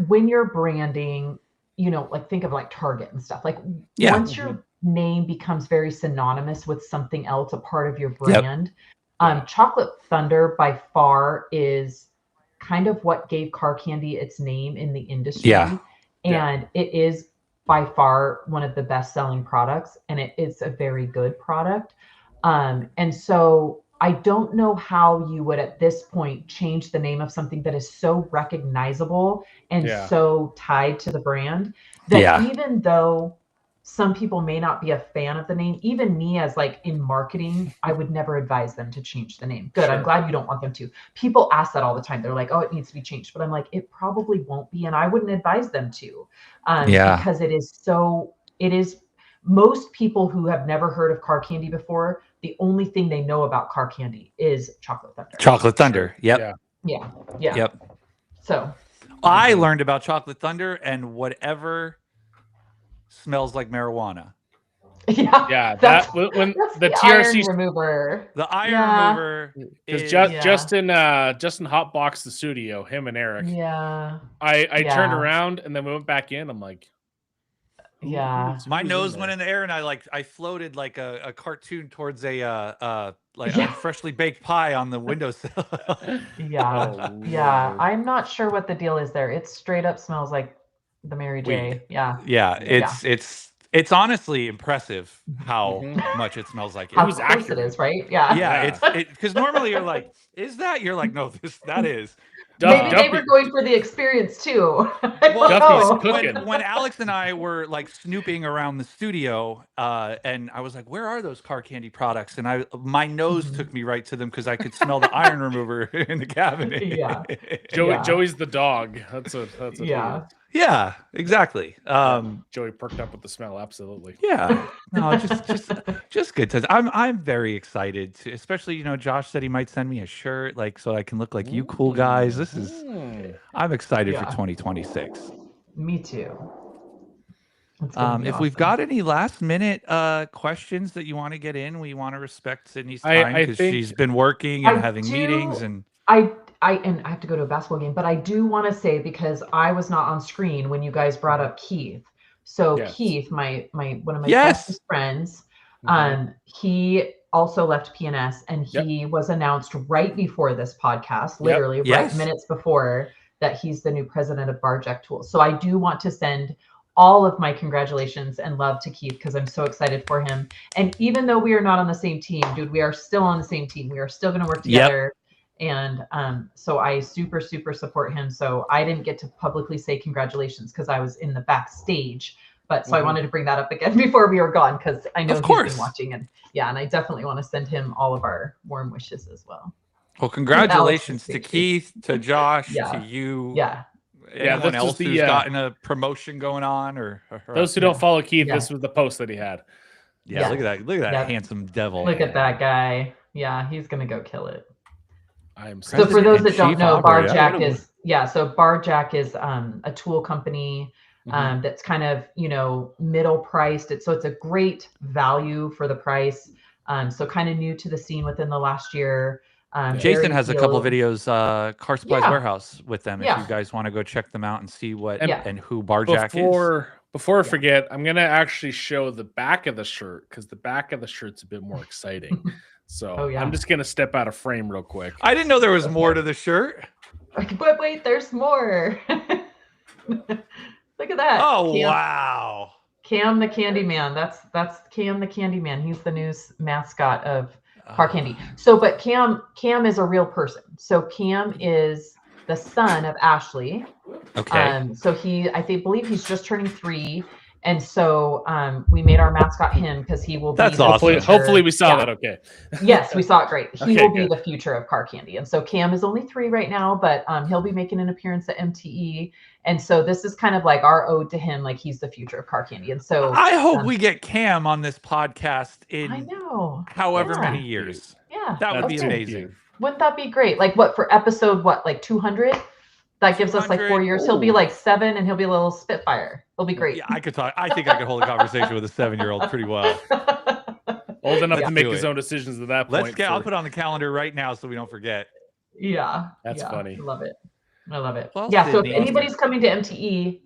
Speaker 3: when you're branding, like think of like Target and stuff. Like once your name becomes very synonymous with something else, a part of your brand, Chocolate Thunder by far is kind of what gave car candy its name in the industry. And it is by far one of the best selling products, and it is a very good product. And so I don't know how you would at this point change the name of something that is so recognizable and so tied to the brand that even though some people may not be a fan of the name, even me as like in marketing, I would never advise them to change the name. Good. I'm glad you don't want them to. People ask that all the time. They're like, oh, it needs to be changed. But I'm like, it probably won't be. And I wouldn't advise them to because it is most people who have never heard of car candy before, the only thing they know about car candy is Chocolate Thunder.
Speaker 1: Chocolate Thunder.
Speaker 3: Yeah. So
Speaker 1: I learned about Chocolate Thunder and whatever smells like marijuana.
Speaker 2: That when the TRC
Speaker 3: remover,
Speaker 1: the iron remover,
Speaker 2: because Justin hotboxed the studio, him and Eric. I turned around and then we went back in. I'm like,
Speaker 1: my nose went in the air and I floated like a cartoon towards a freshly baked pie on the windowsill.
Speaker 3: I'm not sure what the deal is there. It straight up smells like the Mary J.
Speaker 1: It's honestly impressive how much it smells like it.
Speaker 3: How close it is, right?
Speaker 1: It's because normally you're like, is that? You're like, no, that is.
Speaker 3: Maybe they were going for the experience too.
Speaker 1: When Alex and I were like snooping around the studio, and I was like, "Where are those car candy products?" And my nose took me right to them because I could smell the iron remover in the cabinet.
Speaker 2: Joey's the dog. That's
Speaker 1: Yeah, exactly.
Speaker 2: Joey perked up with the smell. Absolutely.
Speaker 1: Yeah. No, just good times. I'm very excited to, especially, Josh said he might send me a shirt, like, so I can look like you cool guys. I'm excited for 2026.
Speaker 3: Me too.
Speaker 1: If we've got any last minute questions that you want to get in, we want to respect Sydney's time because she's been working and having meetings and
Speaker 3: I have to go to a basketball game, but I do want to say, because I was not on screen when you guys brought up Keith. So Keith, one of my bestest friends, he also left PNS, and he was announced right before this podcast, literally right minutes before, that he's the new president of Barjack Tools. So I do want to send all of my congratulations and love to Keith because I'm so excited for him. And even though we are not on the same team, dude, we are still on the same team. We are still going to work together. And so I super, super support him. So I didn't get to publicly say congratulations because I was in the backstage. But so I wanted to bring that up again before we were gone because I know he's been watching. And I definitely want to send him all of our warm wishes as well.
Speaker 1: Well, congratulations to Keith, to Josh, to you. Anyone else who's gotten a promotion going on or
Speaker 2: those who don't follow Keith, this was the post that he had.
Speaker 1: Look at that handsome devil.
Speaker 3: Look at that guy. Yeah, he's gonna go kill it.
Speaker 2: So
Speaker 3: for those that don't know, Barjack is a tool company that's kind of middle priced. It's a great value for the price. So kind of new to the scene within the last year.
Speaker 1: Jason has a couple of videos, Car Supplies Warehouse with them. If you guys want to go check them out and see what and who Barjack is.
Speaker 2: Before I forget, I'm gonna actually show the back of the shirt because the back of the shirt's a bit more exciting. So I'm just gonna step out of frame real quick.
Speaker 1: I didn't know there was more to the shirt.
Speaker 3: But wait, there's more. Look at that.
Speaker 1: Oh, wow.
Speaker 3: Cam the Candyman. That's Cam the Candyman. He's the new mascot of Car Candy. So, but Cam is a real person. So Cam is the son of Ashley.
Speaker 1: Okay.
Speaker 3: So I believe he's just turning 3. And so we made our mascot him because he will be
Speaker 1: That's
Speaker 3: the
Speaker 1: awesome.
Speaker 3: future.
Speaker 2: Hopefully we saw that okay.
Speaker 3: Yes, we saw it great. He
Speaker 2: Okay,
Speaker 3: will be the future of car candy. And so Cam is only 3 right now, but he'll be making an appearance at MTE. And so this is kind of like our ode to him, like he's the future of car candy. And so
Speaker 1: I hope we get Cam on this podcast in
Speaker 3: I know.
Speaker 1: however many years.
Speaker 3: Yeah.
Speaker 1: That would be
Speaker 3: Okay.
Speaker 1: amazing.
Speaker 3: Wouldn't that be great? Like what for episode like 200? That gives us like 4 years. Ooh. He'll be like 7 and he'll be a little Spitfire. It'll be great.
Speaker 1: Yeah, I could talk. I think I could hold a conversation with a 7-year-old pretty well.
Speaker 2: Old enough to make his own decisions at that point.
Speaker 1: I'll put it on the calendar right now so we don't forget.
Speaker 3: Yeah.
Speaker 2: That's funny.
Speaker 3: I love it. I love it.
Speaker 1: Well,
Speaker 3: yeah, Sydney, so if anybody's coming to MTE,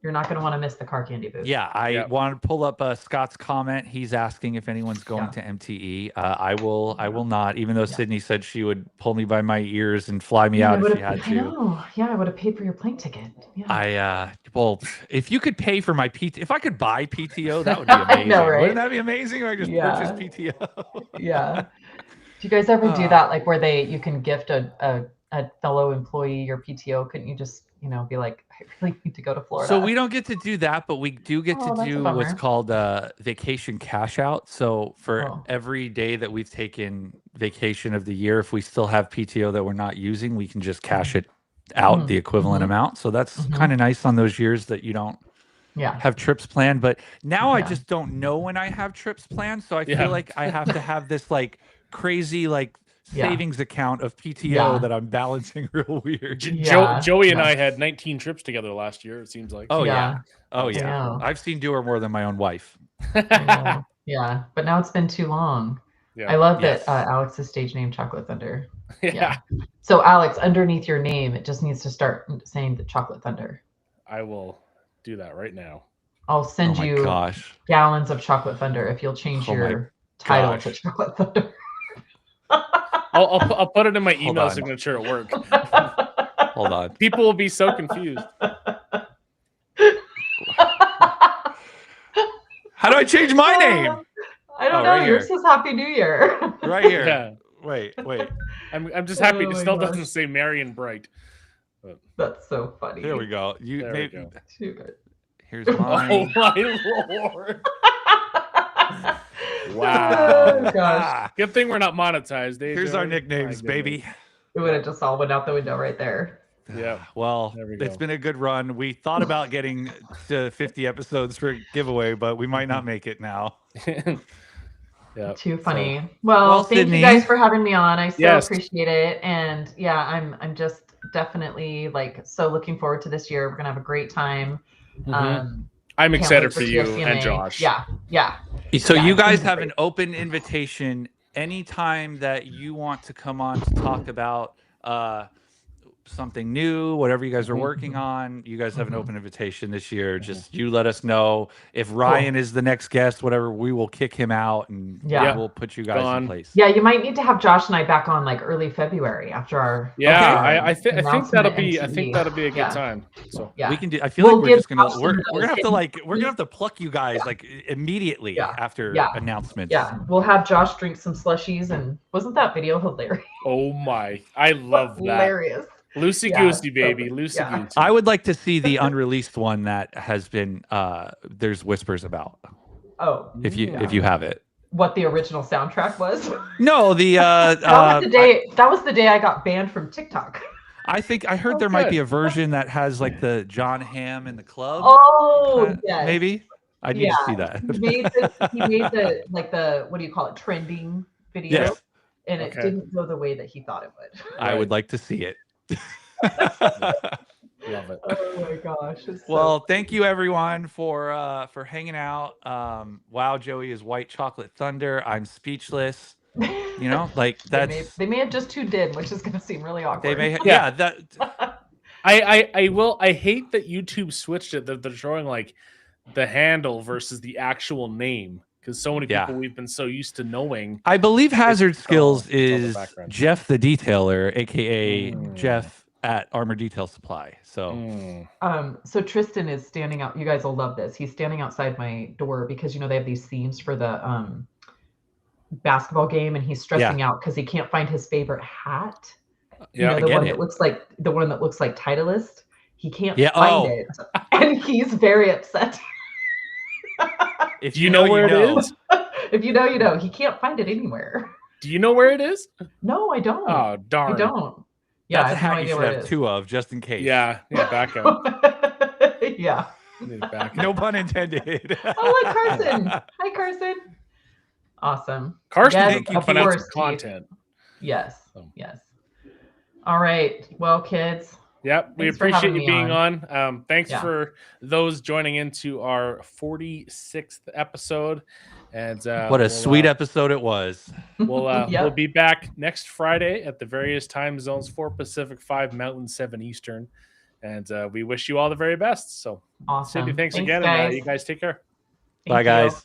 Speaker 3: you're not going to want to miss the car candy booth.
Speaker 1: Yeah, I want to pull up Scott's comment. He's asking if anyone's going to MTE. I will not, even though Sydney said she would pull me by my ears and fly me out if she had to.
Speaker 3: I know. Yeah, I would have paid for your plane ticket. Yeah.
Speaker 1: Well, if you could pay for my if I could buy PTO, that would be amazing.
Speaker 3: I know, right?
Speaker 1: Wouldn't that be amazing if I just purchase PTO?
Speaker 3: Yeah. Do you guys ever do that, like where you can gift a fellow employee your PTO? Couldn't you just be like, I really need to go to Florida?
Speaker 1: So we don't get to do that, but we do get to do what's called vacation cash out. So for every day that we've taken vacation of the year, if we still have PTO that we're not using, we can just cash it out the equivalent amount. So that's kind of nice on those years that you don't have trips planned. But now I just don't know when I have trips planned. So I feel like I have to have this like crazy savings account of PTO that I'm balancing real weird.
Speaker 2: Joey and I had 19 trips together last year, it seems like.
Speaker 1: Oh yeah. I've seen her more than my own wife.
Speaker 3: Yeah, but now it's been too long. I love that Alex's stage name Chocolate Thunder. Yeah. So Alex, underneath your name, it just needs to start saying the Chocolate Thunder.
Speaker 2: I will do that right now.
Speaker 3: I'll send you gallons of Chocolate Thunder if you'll change your title to Chocolate Thunder.
Speaker 2: I'll put it in my email signature at work.
Speaker 1: Hold on.
Speaker 2: People will be so confused.
Speaker 1: How do I change my name?
Speaker 3: I don't know. Right yours says Happy New Year.
Speaker 1: Right here. Yeah. Wait.
Speaker 2: I'm just happy it still doesn't say Marion Bright.
Speaker 3: But... That's so funny.
Speaker 1: There we go.
Speaker 3: There we go. Too good.
Speaker 1: Here's mine.
Speaker 2: Oh my Lord. Wow. Oh, gosh. Good thing we're not monetized.
Speaker 1: Here's our nicknames, baby.
Speaker 3: It would have just all went out the window right there.
Speaker 2: Yeah.
Speaker 1: Well, it's been a good run. We thought about getting to 50 episodes for a giveaway, but we might not make it now.
Speaker 3: Yeah. Too funny. So, well, thank Sydney. You guys for having me on. I so appreciate it. And I'm just definitely so looking forward to this year. We're gonna have a great time.
Speaker 2: I'm excited for you and Josh.
Speaker 3: Yeah.
Speaker 1: So you guys have an open invitation anytime that you want to come on to talk about something new, whatever you guys are working on. You guys have an open invitation this year. Just you let us know. If Ryan is the next guest, whatever, we will kick him out and we'll put you guys in place.
Speaker 3: Yeah, you might need to have Josh and I back on early February after our
Speaker 2: I think that'll be a good time. So
Speaker 1: we can do. I feel like we're gonna have to pluck you guys immediately after announcements.
Speaker 3: Yeah, we'll have Josh drink some slushies, and wasn't that video hilarious?
Speaker 2: Oh my, I love that.
Speaker 3: Hilarious.
Speaker 2: Loosey goosey, baby. Loosey goosey.
Speaker 1: I would like to see the unreleased one that has been there's whispers about.
Speaker 3: Oh,
Speaker 1: if you have it.
Speaker 3: What the original soundtrack was?
Speaker 1: No, the
Speaker 3: that was the day I got banned from TikTok.
Speaker 1: I heard there might be a version that has the John Hamm in the club.
Speaker 3: Oh, yes.
Speaker 1: Maybe. I need to see that.
Speaker 3: He made the what do you call it, trending video.
Speaker 1: Yes.
Speaker 3: And it didn't go the way that he thought it would.
Speaker 1: I would like to see it.
Speaker 2: Love it.
Speaker 3: Oh my gosh.
Speaker 1: Well, thank you everyone for hanging out. Wow, Joey is White Chocolate Thunder. I'm speechless. That's
Speaker 3: they may have just tuned in, which is gonna seem really awkward.
Speaker 1: They may
Speaker 2: I hate that YouTube switched it. They're showing the handle versus the actual name. Because so many people we've been so used to knowing.
Speaker 1: I believe Hazard Skills is Jeff the Detailer, aka Jeff at Armor Detail Supply. So,
Speaker 3: so Tristan is standing out. You guys will love this. He's standing outside my door because they have these themes for the basketball game, and he's stressing out because he can't find his favorite hat. The one that looks like Titleist. He can't find it, and he's very upset.
Speaker 1: If
Speaker 2: you know where
Speaker 1: it
Speaker 2: is?
Speaker 3: If you know, you know. He can't find it anywhere.
Speaker 2: Do you know where it is?
Speaker 3: No, I don't.
Speaker 2: Oh, darn.
Speaker 3: I don't. Yeah,
Speaker 1: that's
Speaker 3: I
Speaker 1: a
Speaker 3: have no
Speaker 1: hat you
Speaker 3: idea
Speaker 1: should
Speaker 3: where it
Speaker 1: have
Speaker 3: is.
Speaker 1: 2 of, just in case.
Speaker 2: Yeah, backup.
Speaker 3: Yeah.
Speaker 1: No pun intended.
Speaker 3: Oh, look, Carson. Hi, Carson. Awesome.
Speaker 2: Carson's
Speaker 3: Yes,
Speaker 2: pumping out some
Speaker 3: Steve.
Speaker 2: content.
Speaker 3: Yes. Yes. All right. Well, kids.
Speaker 2: Yep, we
Speaker 3: Thanks for
Speaker 2: appreciate
Speaker 3: having
Speaker 2: you
Speaker 3: me
Speaker 2: being on. Thanks
Speaker 3: Yeah.
Speaker 2: for those joining into our 46th episode. And
Speaker 1: what a sweet episode it was.
Speaker 2: We'll be back next Friday at the various time zones, 4 Pacific, 5 Mountain, 7 Eastern. And we wish you all the very best. So,
Speaker 3: awesome.
Speaker 2: Sydney, thanks again.
Speaker 3: Guys.
Speaker 2: And you guys take care.
Speaker 1: Bye, guys.